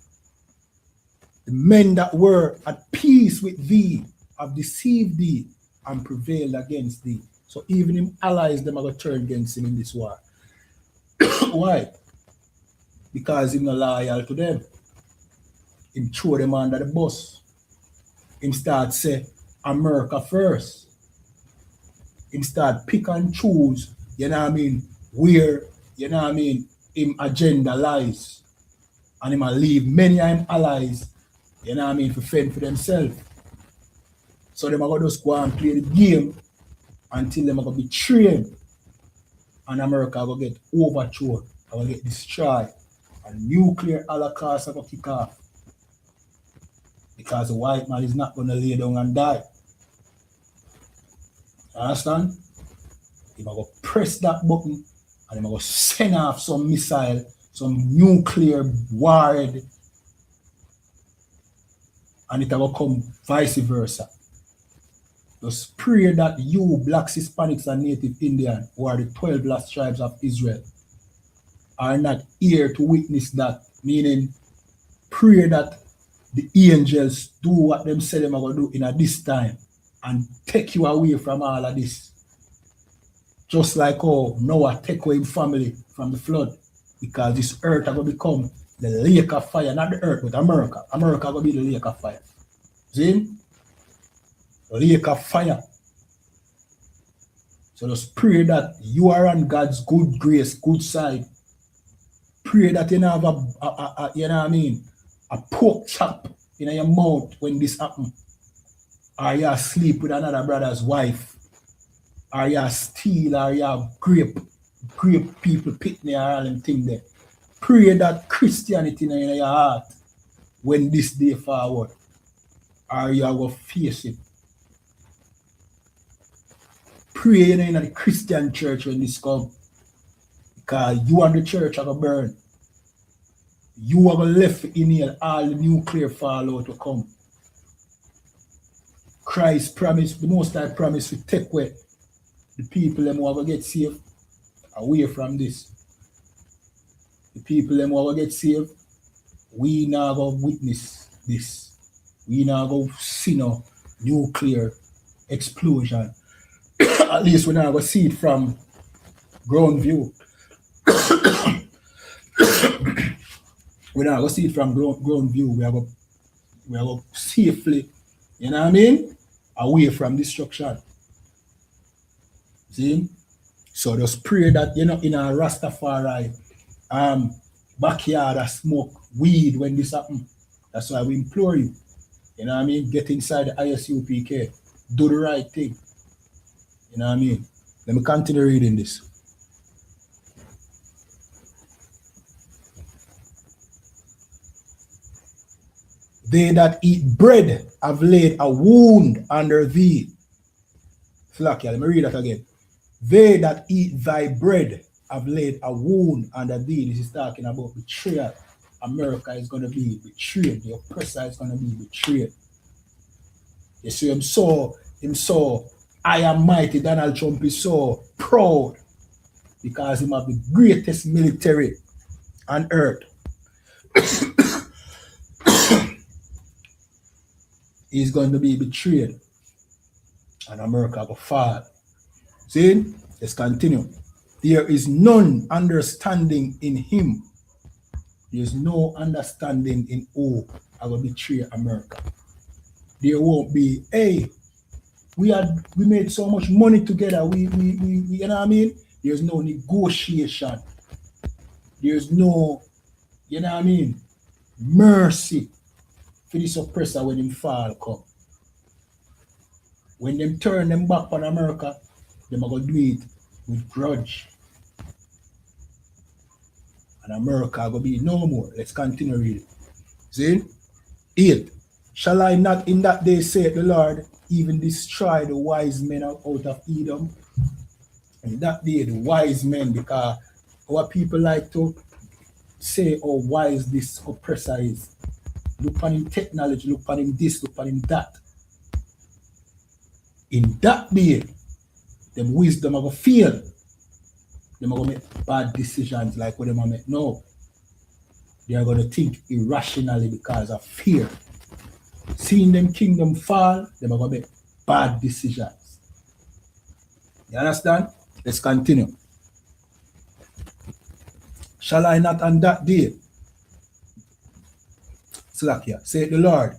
The men that were at peace with thee have deceived thee and prevailed against thee. So even him allies, them are going to turn against him in this war. Why? Because he's not loyal to them. Him throw them under the bus. Him start say, America first. Him start pick and choose, you know what I mean, where, you know what I mean, him agenda lies. And him leave many of him allies, you know what I mean, to fend for themselves. So them are going to just go and play the game until them are going to betray him. And America are going to get overthrown, are going to get destroyed. And nuclear holocaust are going to kick off. Because the white man is not going to lay down and die. You understand? He's going to press that button and he's going to send off some missile, some nuclear warhead, and it will come vice versa. Just pray that you, blacks, Hispanics, and Native Indian, who are the 12 lost tribes of Israel, are not here to witness that. Meaning, pray that the angels do what them say them are going to do in this time and take you away from all of this. Just like how Noah take away his family from the flood, because this earth are going to become the lake of fire. Not the earth, but America. America going to be the lake of fire. See? Lake of fire. So just pray that you are on God's good grace, good side. Pray that you don't have a you know what I mean, a pork chop in your mouth when this happens. Or you sleep with another brother's wife. Or you steal, or you grape people pitney or all them thing there. Pray that Christianity in your heart when this day forward. Or you are going to face it. Pray in the Christian church when this comes. Because you and the church are going to burn. You are going to left inhale all the nuclear fallout to come. Christ promised, the Most High promised to take away the people them who are going to get saved away from this. The people them who are going to get saved, we now going to witness this. We now going to see no nuclear explosion. At least we're not going to see it from ground view. We're not going to see it from ground view. We are going to safely, you know what I mean, away from destruction. See? So just pray that you're not in a Rastafari backyard and smoke weed when this happens. That's why we implore you. You know what I mean? Get inside the ISUPK. Do the right thing. You know what I mean? Let me continue reading this. They that eat bread have laid a wound under thee. Flakia, let me read that again. They that eat thy bread have laid a wound under thee. This is talking about betrayal. America is going to be betrayed. The oppressor is going to be betrayed. You see, him so I am mighty. Donald Trump is so proud because he have the greatest military on earth. He's going to be betrayed and America will fall. See? Let's continue. There is none understanding in him. There is no understanding in who I will betray America. There won't be we made so much money together. We you know what I mean? There's no negotiation. There's no, you know what I mean, mercy for this oppressor when him fall come. When them turn them back on America, them are going to do it with grudge. And America are going to be no more. Let's continue reading. See? 8. Shall I not in that day, saith the Lord, even destroy the wise men out of Edom? In that day, the wise men, because our people like to say how wise this oppressor is. Look on him technology, look on him this, look on him that. In that day, them wisdom are going to fail. Them are going to make bad decisions like what them are make now. They are going to think irrationally because of fear. Seeing them kingdom fall, them are going to make bad decisions. You understand? Let's continue. Shall I not on that day, Slakia, saith the Lord,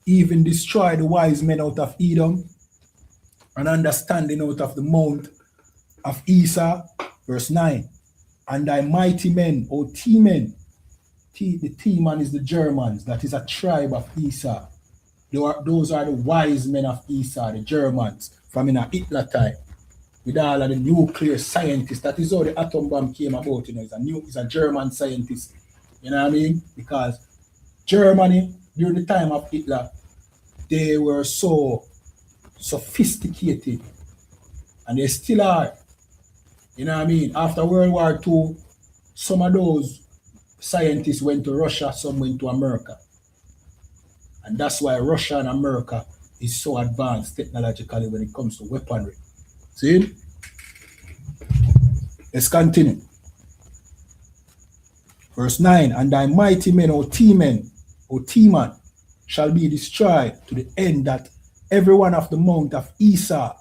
even destroy the wise men out of Edom, and understanding out of the mount of Esau, verse 9, and thy mighty men, O T-men, the T-man is the Germans, that is a tribe of Esau. Those are the wise men of Esau, the Germans, from in a Hitler time, with all of the nuclear scientists. That is how the atom bomb came about, you know, it's a German scientist, you know what I mean? Because Germany, during the time of Hitler, they were so sophisticated, and they still are. You know what I mean? After World War II, some of those scientists went to Russia, some went to America. And that's why Russia and America is so advanced technologically when it comes to weaponry. See? Let's continue. Verse 9, and thy mighty men, O T-men, O T-man, shall be destroyed to the end that every one of the mount of Esau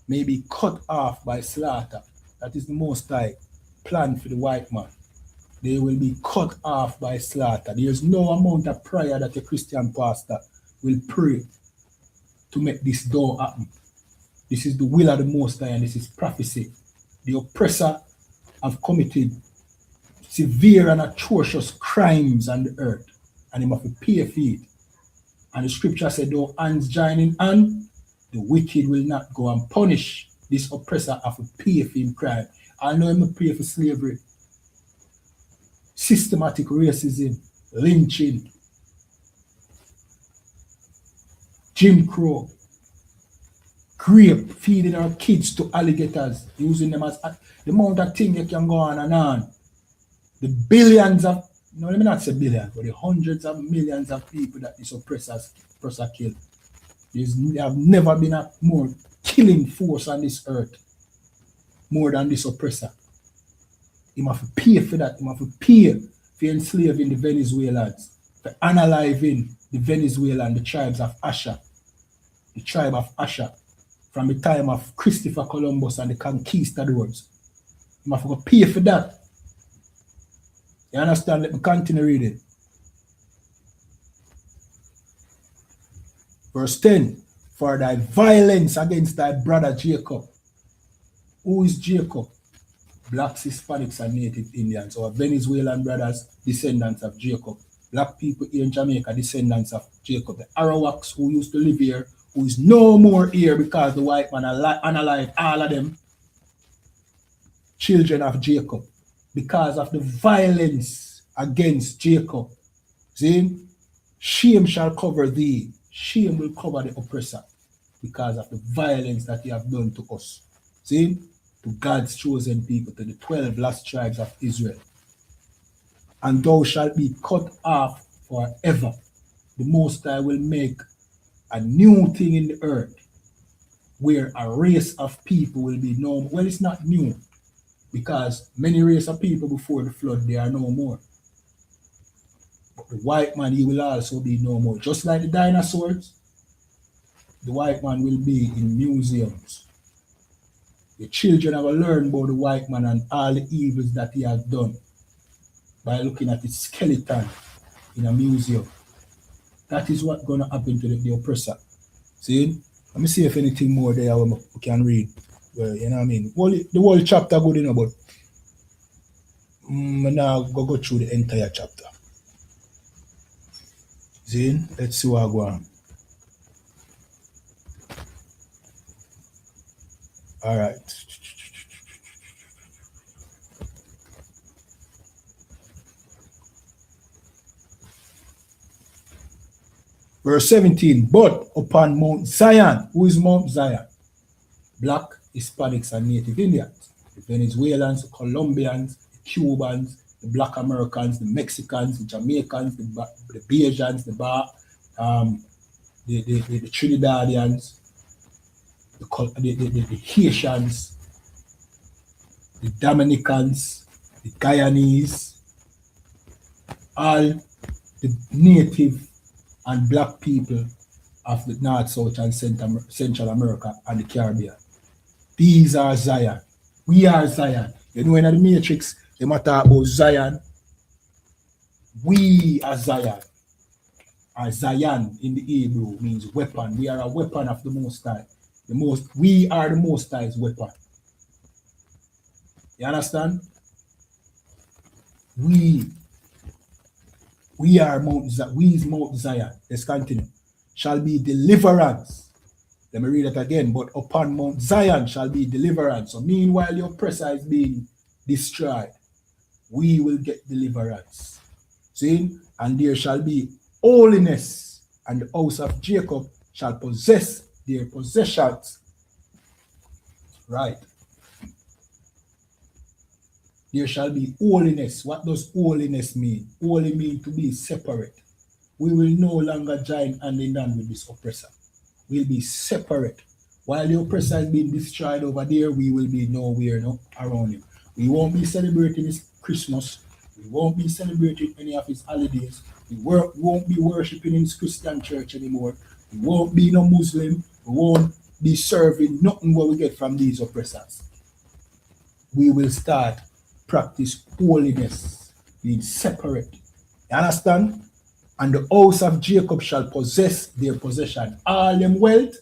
may be cut off by slaughter. That is the Most High plan for the white man. They will be cut off by slaughter. There is no amount of prayer that a Christian pastor will pray to make this door happen. This is the will of the Most High, and this is prophecy. The oppressor have committed severe and atrocious crimes on the earth, and he must pay for it. And the scripture said, though hands join in hand, the wicked will not go and punish this oppressor of a pay for him crime. I know him pay for slavery, systematic racism, lynching, Jim Crow, grape, feeding our kids to alligators, using them as the amount of things that can go on and on. The billions of, no, let me not say billions, but the hundreds of millions of people that this oppressor killed. There have never been a more killing force on this earth, more than this oppressor. He must pay for that. He must pay for enslaving the Venezuelans, for unaliving the Venezuelan, the tribes of Asha, the tribe of Asha, from the time of Christopher Columbus and the conquistadors. He must pay for that. You understand? Let me continue reading. Verse 10, for thy violence against thy brother Jacob. Who is Jacob? Blacks, Hispanics, and Native Indians, or Venezuelan brothers, descendants of Jacob. Black people here in Jamaica, descendants of Jacob. The Arawaks who used to live here, who is no more here because the white man unalived all of them, children of Jacob, because of the violence against Jacob. See? Shame shall cover thee. Shame will cover the oppressor because of the violence that he have done to us. See? To God's chosen people, to the 12 lost tribes of Israel. And thou shalt be cut off forever. The Most High will make a new thing in the earth where a race of people will be known. Well, it's not new because many race of people before the flood, they are no more. But the white man, he will also be no more. Just like the dinosaurs, the white man will be in museums. The children have learned about the white man and all the evils that he has done by looking at his skeleton in a museum. That is what's going to happen to the oppressor. See? Let me see if anything more there we can read. Well, you know what I mean? Well, the whole chapter good, you know, but now go through the entire chapter. Zin, let's see what I go on. All right. Verse 17, but upon Mount Zion, who is Mount Zion? Black, Hispanics, and Native Indians. The Venezuelans, the Colombians, the Cubans, the Black Americans, the Mexicans, the Jamaicans, the Bajans, the Trinidadians, the Haitians, the Dominicans, the Guyanese, all the native and black people of the North, South, and Central America and the Caribbean. These are Zion. We are Zion. You know, in the Matrix, they matter about Zion. We are Zion. Or Zion in the Hebrew means weapon. We are a weapon of the Most High. We are the Most High's weapon. You understand? We are Mount Zion. We is Mount Zion. Let's continue. Shall be deliverance. Let me read it again. But upon Mount Zion shall be deliverance. So meanwhile your oppressor is being destroyed, we will get deliverance. See? And there shall be holiness, and the house of Jacob shall possess their possessions. Right. There shall be holiness. What does holiness mean? Holy means to be separate. We will no longer join hand in hand with this oppressor. We'll be separate. While the oppressor is being destroyed over there, we will be nowhere around him. We won't be celebrating his Christmas. We won't be celebrating any of his holidays. We won't be worshiping in his Christian church anymore. We won't be no Muslim. We won't be serving nothing what we get from these oppressors. We will start practice holiness, being separate. You understand? And the house of Jacob shall possess their possession. All them wealth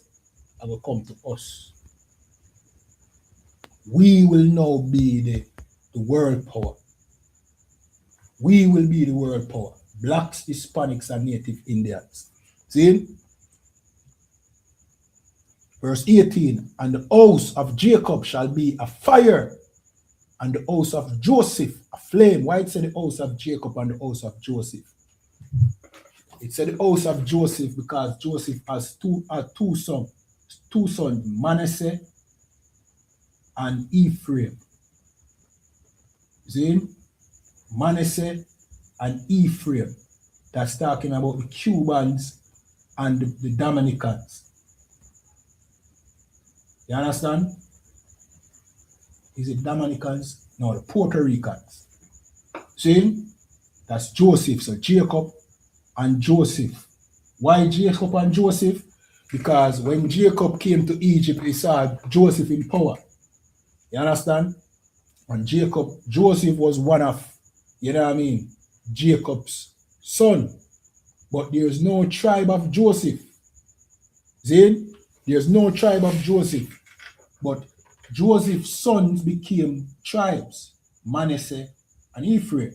will come to us. We will now be the world power. We will be the world power. Blacks, Hispanics, and Native Indians. See? Verse 18, and the house of Jacob shall be a fire, and the house of Joseph a flame. Why it said the house of Jacob and the house of Joseph? It said the house of Joseph because Joseph has two sons, Manasseh and Ephraim. See? Manasseh and Ephraim. That's talking about the Cubans and the Dominicans. You understand? Is it Dominicans? No, the Puerto Ricans. See? That's Joseph. So Jacob and Joseph. Why Jacob and Joseph? Because when Jacob came to Egypt, he saw Joseph in power. You understand? And Joseph was one of, you know what I mean, Jacob's son. But there's no tribe of Joseph. See? There's no tribe of Joseph. But Joseph's sons became tribes, Manasseh and Ephraim.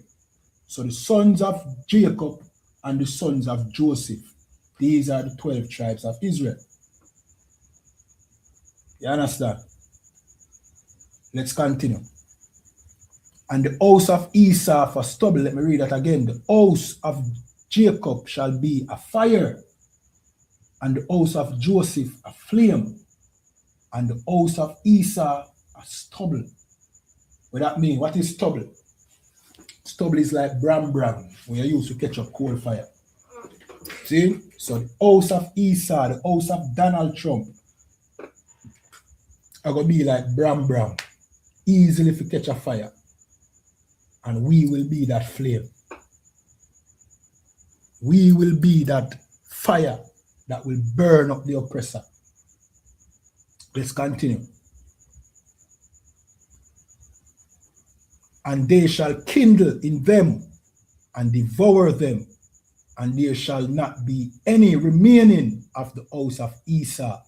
So the sons of Jacob and the sons of Joseph, these are the 12 tribes of Israel. You understand? Let's continue. And the house of Esau for stubble, let me read that again. The house of Jacob shall be a fire, and the house of Joseph a flame, and the house of Esau a stubble. What that mean? What is stubble? Stubble is like bram when you use to catch up coal fire. See? So the house of Esau, the house of Donald Trump are going to be like bram, easily to catch a fire. And we will be that flame. We will be that fire that will burn up the oppressor. Let's continue. And they shall kindle in them and devour them, and there shall not be any remaining of the house of Esau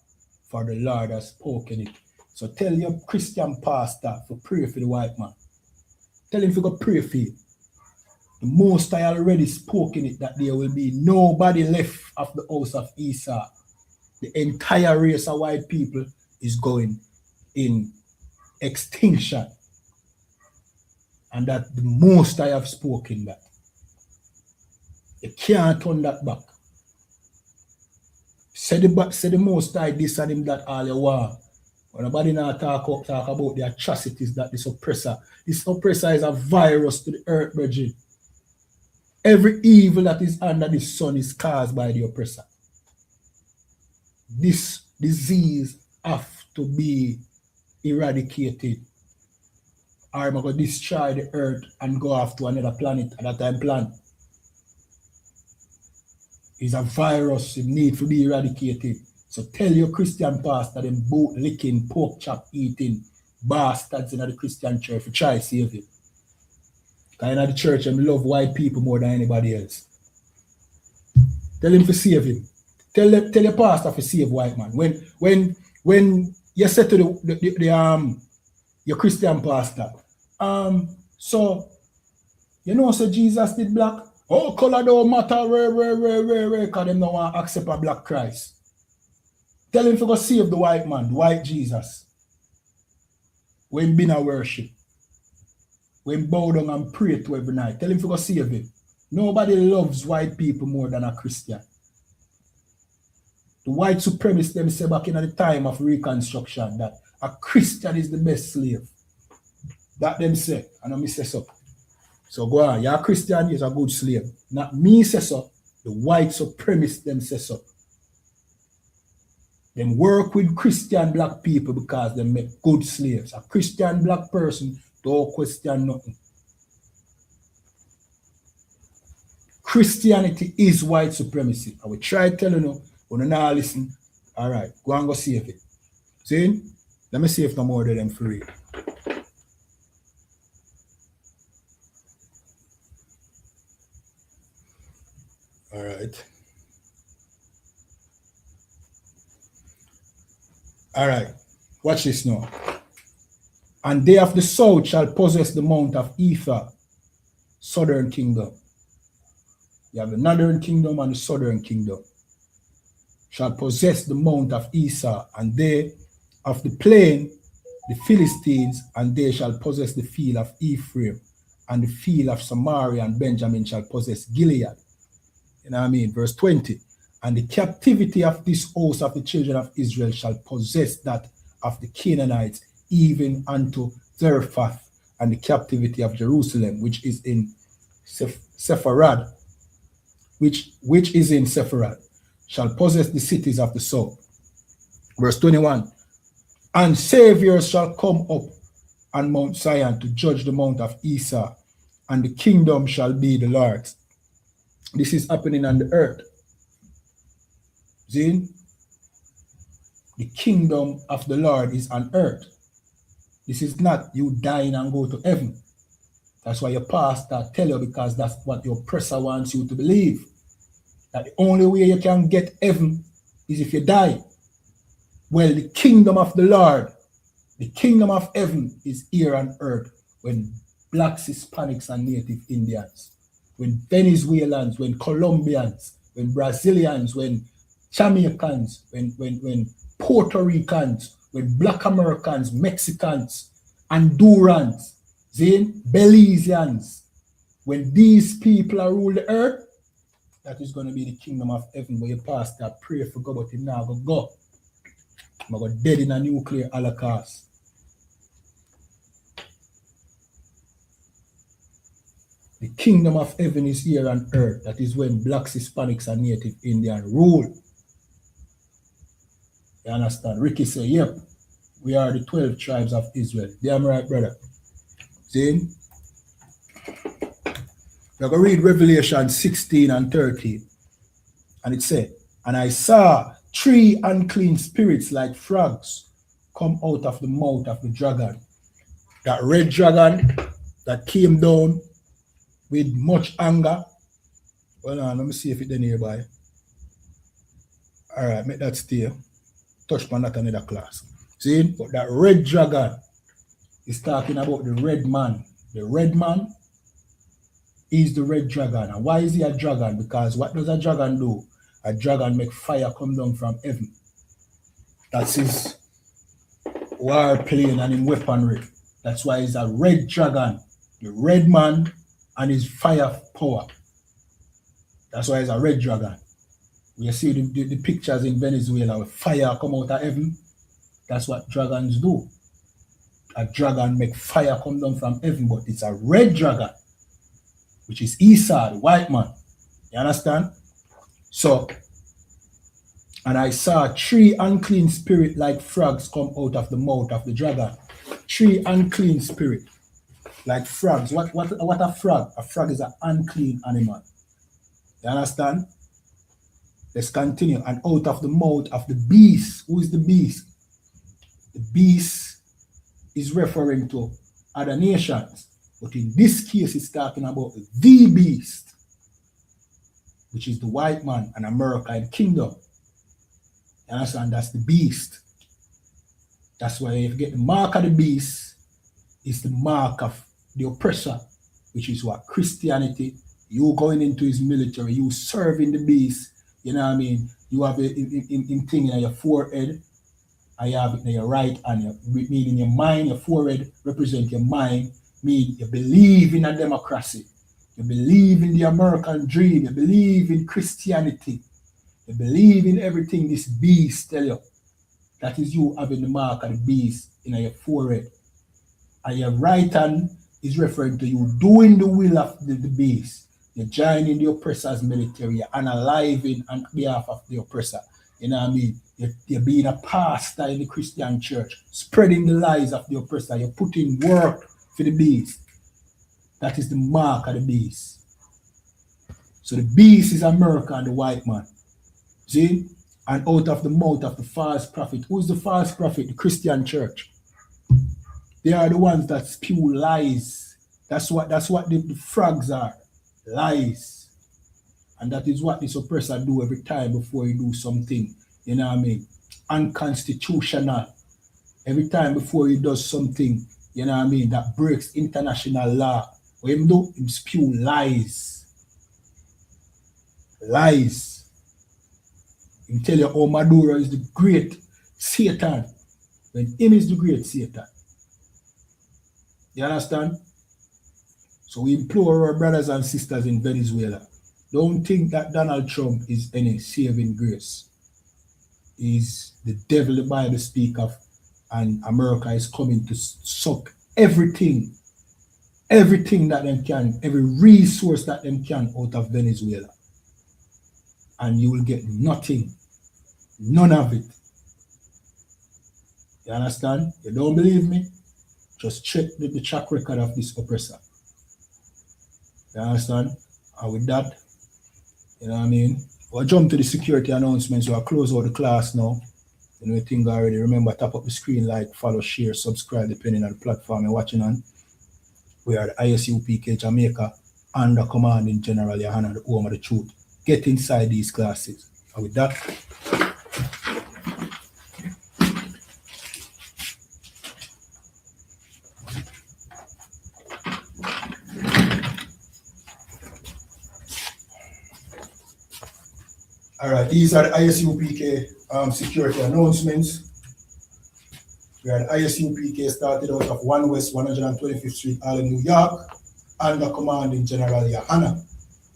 for the Lord has spoken it. So tell your Christian pastor to pray for the white man. Tell him to go pray for you. The Most High already spoken it that there will be nobody left of the house of Esau. The entire race of white people is going in extinction. And that the Most High have spoken that. You can't turn that back. Say the Most High this and him that all you want. When nobody now talk about the atrocities that this oppressor is a virus to the earth, brethren. Every evil that is under the sun is caused by the oppressor. This disease have to be eradicated. Or I'm going to destroy the earth and go off to another planet at that time plan. It's a virus, it needs to be eradicated. So tell your Christian pastor them boot licking, pork chop eating bastards in the Christian church to try to save him. Because in the church them love white people more than anybody else. Tell him to save him. Tell your pastor to save white man. When you say to your Christian pastor, so you know so Jesus did black? Oh, color don't matter, because them don't want to accept a black Christ. Tell him to go save the white man, the white Jesus. When been a worship. When bow down and pray to every night. Tell him to go save him. Nobody loves white people more than a Christian. The white supremacists them say back in the time of Reconstruction that a Christian is the best slave. That them say, and I say so. So go on, you're a Christian, you're a good slave. Not me say so, the white supremacists them say so. Them work with Christian black people because they make good slaves. A Christian black person don't question nothing. Christianity is white supremacy. I will try telling you, when you not listen, all right, go and go save it. See? Let me see if no more of them free. All right. All right. Watch this now. And they of the south shall possess the mount of Ephah, southern kingdom. You have the northern kingdom and the southern kingdom. Shall possess the mount of Esau, and they of the plain, the Philistines, and they shall possess the field of Ephraim, and the field of Samaria and Benjamin shall possess Gilead. You know what I mean? Verse 20. And the captivity of this host of the children of Israel shall possess that of the Canaanites, even unto Zarephath, and the captivity of Jerusalem, which is in Sepharad, which is in Sepharad, shall possess the cities of the south. Verse 21. And saviors shall come up on Mount Zion to judge the mount of Esau, and the kingdom shall be the Lord's. This is happening on the earth. See? The kingdom of the Lord is on earth. This is not you dying and go to heaven. That's why your pastor tell you, because that's what your oppressor wants you to believe. That the only way you can get heaven is if you die. Well, the kingdom of the Lord, the kingdom of heaven is here on earth when blacks, Hispanics, and native Indians, when Venezuelans, when Colombians, when Brazilians, when Jamaicans, when Puerto Ricans, when Black Americans, Mexicans, Hondurans, Belizeans, when these people are rule the earth, that is going to be the kingdom of heaven where your pastor pray for God, but him now go. I'm going to dead in a nuclear holocaust. The kingdom of heaven is here on earth. That is when blacks, Hispanics, and native Indian rule. You understand? Ricky say, yep, we are the 12 tribes of Israel. Damn right, brother. See? We're going to read Revelation 16 and 13. And it said, and I saw 3 unclean spirits like frogs come out of the mouth of the dragon. That red dragon that came down with much anger. Well, let me see if it's nearby. All right, make that stay. touch upon that another class. See, but that red dragon is talking about the red man. The red man is the red dragon. And why is he a dragon? Because what does a dragon do? A dragon make fire come down from heaven. That's his war plane and his weaponry. That's why he's a red dragon. The red man and his fire power. That's why he's a red dragon. We see the pictures in Venezuela with fire come out of heaven. That's what dragons do. A dragon make fire come down from heaven, but it's a red dragon, which is Esau, the white man. You understand? So, and I saw 3 unclean spirits like frogs come out of the mouth of the dragon. 3 unclean spirits like frogs. What a frog? A frog is an unclean animal. You understand? Let's continue. And out of the mouth of the beast. Who is the beast? The beast is referring to other nations. But in this case, it's talking about the beast, which is the white man and America and kingdom. You understand? That's the beast. That's why if you get the mark of the beast, it's the mark of the oppressor, which is what? Christianity. You going into his military, you serving the beast. You know what I mean? You have a thing in your forehead, and you have it in your right hand. Meaning your mind, your forehead represent your mind. Mean you believe in a democracy. You believe in the American dream. You believe in Christianity. You believe in everything this beast tell you. That is you having the mark of the beast in your forehead. And your right hand is referring to you doing the will of the beast. You're joining the oppressor's military. You're unaliving on behalf of the oppressor. You know what I mean? You're being a pastor in the Christian church, spreading the lies of the oppressor. You're putting work for the beast. That is the mark of the beast. So the beast is America and the white man. See? And out of the mouth of the false prophet. Who's the false prophet? The Christian church. They are the ones that spew lies. That's what the frogs are. Lies. And that is what this oppressor do every time before he do something, you know what I mean, unconstitutional. Every time before he does something, you know what I mean, that breaks international law. What him do? Him spew lies. Lies. Him tell you, oh, Maduro is the great Satan. When him is the great Satan. You understand? So we implore our brothers and sisters in Venezuela, don't think that Donald Trump is any saving grace. He's the devil the Bible speaks of, and America is coming to suck everything that them can, every resource that them can out of Venezuela. And you will get nothing, none of it. You understand? You don't believe me? Just check the track record of this oppressor. You understand? And with that, you know what I mean? We'll jump to the security announcements. We'll close out the class now. You know, you think already. Remember, tap up the screen, like, follow, share, subscribe, depending on the platform you're watching on. We are the ISUPK Jamaica under commanding General YAHANNA, the home of the truth. Get inside these classes. And with that, all right, these are the ISUPK security announcements. We are the ISUPK started out of 1 West 125th Street, Harlem, New York, under commanding General YAHANNA.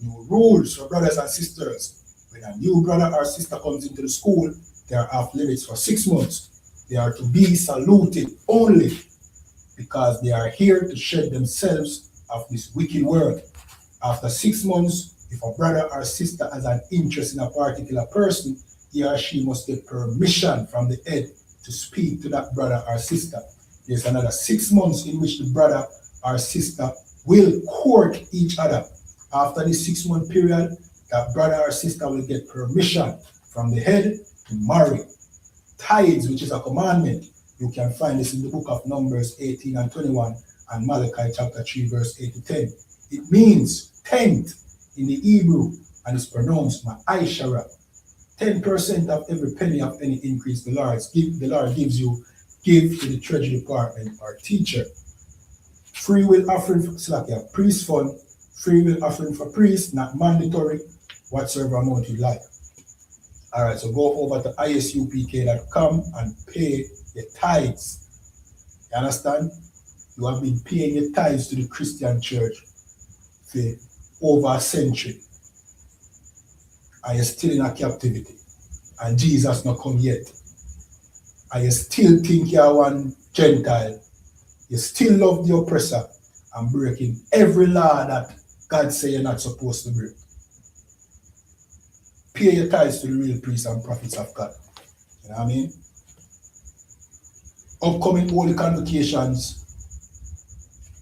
New rules for brothers and sisters. When a new brother or sister comes into the school, they are off limits for 6 months. They are to be saluted only because they are here to shed themselves of this wicked world. After 6 months, if a brother or sister has an interest in a particular person, he or she must get permission from the head to speak to that brother or sister. There's another 6 months in which the brother or sister will court each other. After this 6 month period, that brother or sister will get permission from the head to marry. Tithes, which is a commandment, you can find this in the book of Numbers 18 and 21 and Malachi chapter 3 verse 8 to 10. It means tenth in the Hebrew, and it's pronounced ma'ashara. 10% of every penny of any increase the Lord gives you, give to the treasury department or teacher. Free will offering for priest fund, free will offering for priest, not mandatory, whatsoever amount you like. All right, so go over to ISUPK.com and pay your tithes. You understand? You have been paying your tithes to the Christian church for over a century. And you're still in a captivity. And Jesus not come yet. And you still think you're one Gentile. You still love the oppressor and breaking every law that God say you're not supposed to break. Pay your tithes to the real priests and prophets of God. You know what I mean? Upcoming holy convocations.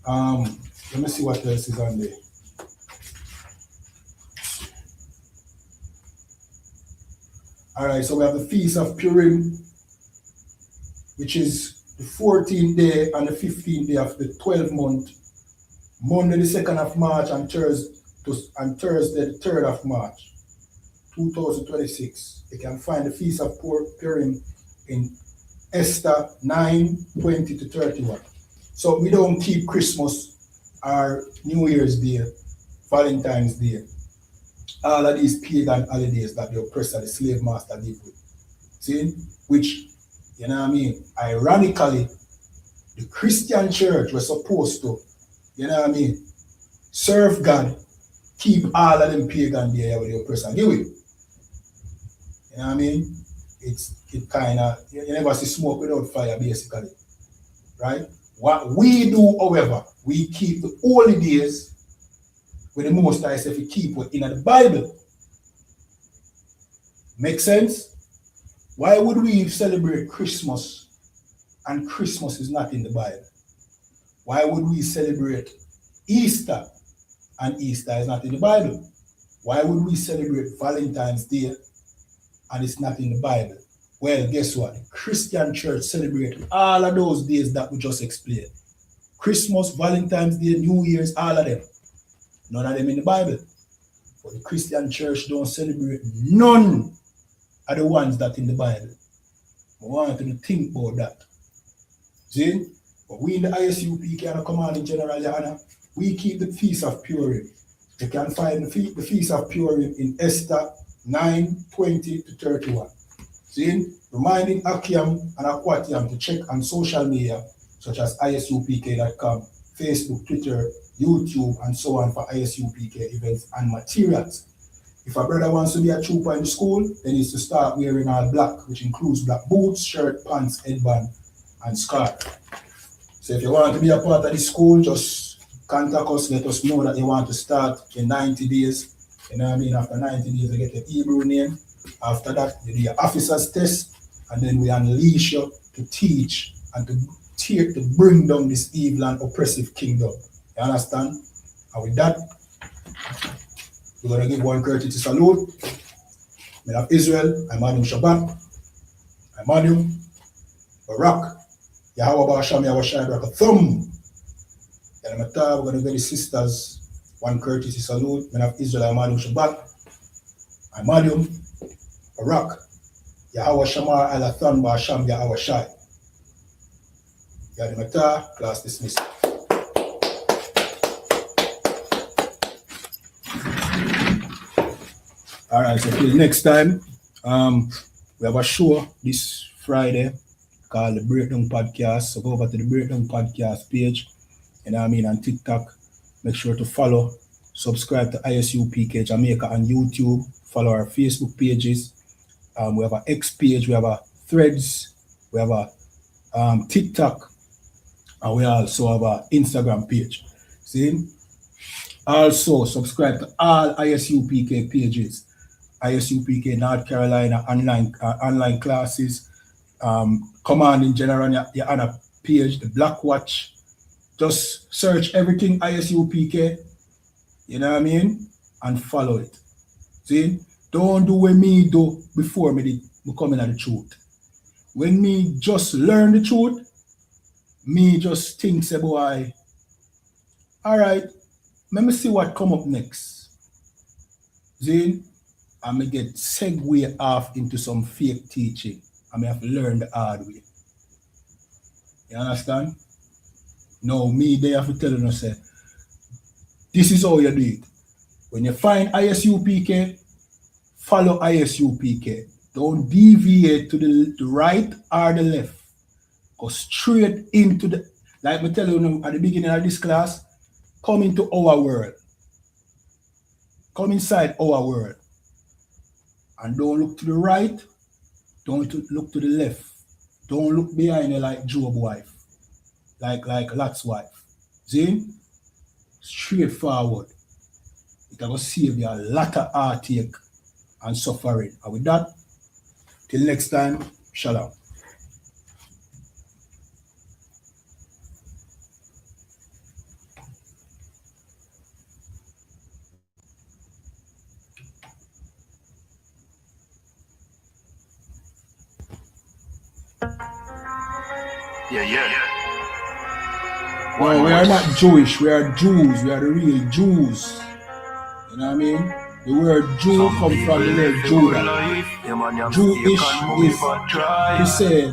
Let me see what else is on there. All right, so we have the Feast of Purim, which is the 14th day and the 15th day of the 12th month, Monday the 2nd of March and Thursday the 3rd of March, 2026. You can find the Feast of Purim in Esther 9:20-31. So we don't keep Christmas or New Year's Day, Valentine's Day, all of these pagan holidays that the oppressor, the slave master live with. See? Which, you know what I mean? Ironically, the Christian church was supposed to, you know what I mean, serve God, keep all of them pagan there with the oppressor live with. You know what I mean? It kind of, you never see smoke without fire, basically. Right? What we do, however, we keep the holy days with the Most High if we keep it in the Bible. Make sense? Why would we celebrate Christmas and Christmas is not in the Bible? Why would we celebrate Easter and Easter is not in the Bible? Why would we celebrate Valentine's Day and it's not in the Bible? Well, guess what? The Christian church celebrates all of those days that we just explained. Christmas, Valentine's Day, New Year's, all of them. None of them in the Bible. But the Christian church don't celebrate none of the ones that in the Bible. I want you to think about that. See? But we in the ISUPK and the Commanding General YAHANNA, we keep the Feast of Purim. You can find the Feast of Purim in Esther 9:20-31. See? Reminding Akiam and Akwatiam to check on social media such as ISUPK.com, Facebook, Twitter, YouTube, and so on for ISUPK events and materials. If a brother wants to be a trooper in the school, then he needs to start wearing all black, which includes black boots, shirt, pants, headband, and scarf. So if you want to be a part of the school, just contact us, let us know that you want to start in 90 days. You know what I mean? After 90 days, you get your Hebrew name. After that, you do your officer's test, and then we unleash you to teach and to bring down this evil and oppressive kingdom. You understand? And with that, we're going to give one courtesy salute. Men of Israel, I'm Adam Shabbat, I'm Adam, Barak, Yahweh Basham, Yahweh Shai, Barak, Thumb. And we're going to give the sisters one courtesy salute. Men of Israel, I'm Adam Shabbat, I'm Adam, Barak, Yahweh Shamar, Alatham, Basham, Yahweh Shai. Yadimata, class dismissed. All right, so till next time, we have a show this Friday called the Breakdown Podcast. So go over to the Breakdown Podcast page, you know what I mean, on TikTok. Make sure to follow, subscribe to ISUPK Jamaica on YouTube, follow our Facebook pages. We have an X page, we have a Threads, we have a TikTok, and we also have an Instagram page. See? Also, subscribe to all ISUPK pages. ISUPK North Carolina online classes, Commanding General YAHANNA page, the Black Watch. Just search everything ISUPK, you know what I mean, and follow it. See? Don't do what me do before me coming at the truth. When me just learn the truth, me just think, say, boy, all right, let me see what come up next. See? and me get segue off into some fake teaching. I may have to learn the hard way. You understand? No, me, they have to tell you, say, this is how you do it. When you find ISUPK, follow ISUPK. Don't deviate to the right or the left. Go straight into the, like I tell you at the beginning of this class, come into our world. Come inside our world. And don't look to the right, don't look to the left. Don't look behind you like Job's wife, like Lot's wife. See? Straightforward. It will save you a lot of heartache and suffering. And with that, till next time, shalom. Yeah. No, we are not Jewish, we are Jews, we are the real Jews. You know what I mean? The word Jew comes from the word Judah. Jewish is to say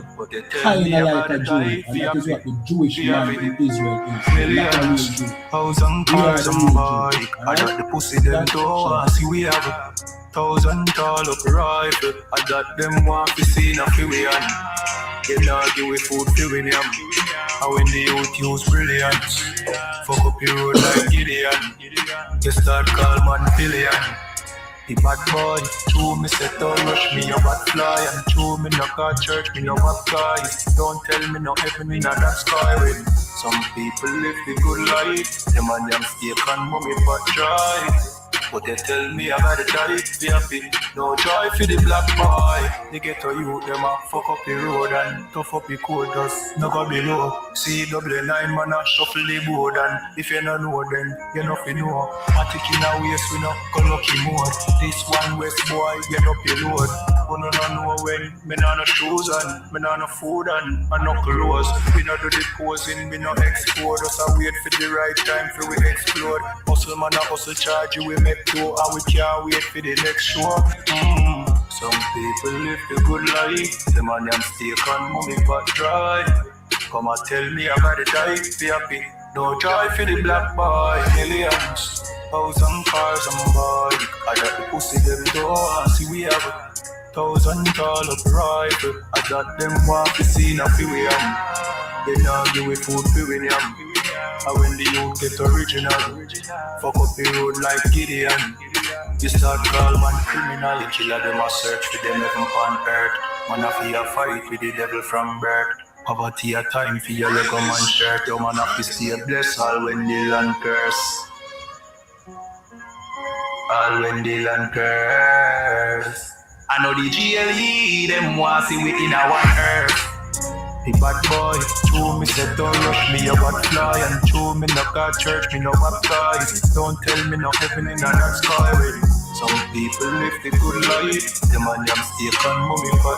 kind of like a Jew, and that is what the Jewish man in Israel is. Not a real Jew. We are the real Jew. I got the pussy them to see we have a 1,000 tall up rifle. I got them want to see nothing we on. They not give we food for we yam. And when the youth use brilliance, fuck up your road like Gideon. You start call man billion. The bad boy, true me say don't rush me, you bad fly. And true me no got church, me no baptize. Don't tell me no heaven in that sky with. Some people live the good life. Them and them steak and mommy but dry. But they tell me I gotta die, be happy. No joy for the black boy. They get to you, them a fuck up the road and tough up the code, just no go below. See double 9 man a shuffle the board, and if you no know then you nothing know. Matic in a waist we no go lucky mode. This one west boy get up your load. You no know when me no shoes and me no food and no clothes. We no do the posing, we no explode. Just a wait for the right time for we explode. Hustle man a hustle charge you we make do, and we can't wait for the next show. Some people live the good life. Them and them steak and mommy but dry. Come and tell me I gotta die, be happy. No joy for the black boy. Millions, 1,000 cars and bike. I got the pussy them door. See we have 1,000 tall up rifle. I got them want to see nothing we am. They now give we food for we yam. And when the youth get original, fuck up the road like Gideon. You start call man criminal. The killer them a search for them heaven on earth. Man a fear fight with the devil from birth. Poverty a time for your Lego man shirt. Your man have to stay blessed all when the land curse. All when the land curse. I know the GLE them want see we in our earth. The bad boy, true me say don't rush me, you bad fly. And true me no got church, me no baptize. Don't tell me no heaven in that sky with. Some people live the good life. Them and them steak and mommy but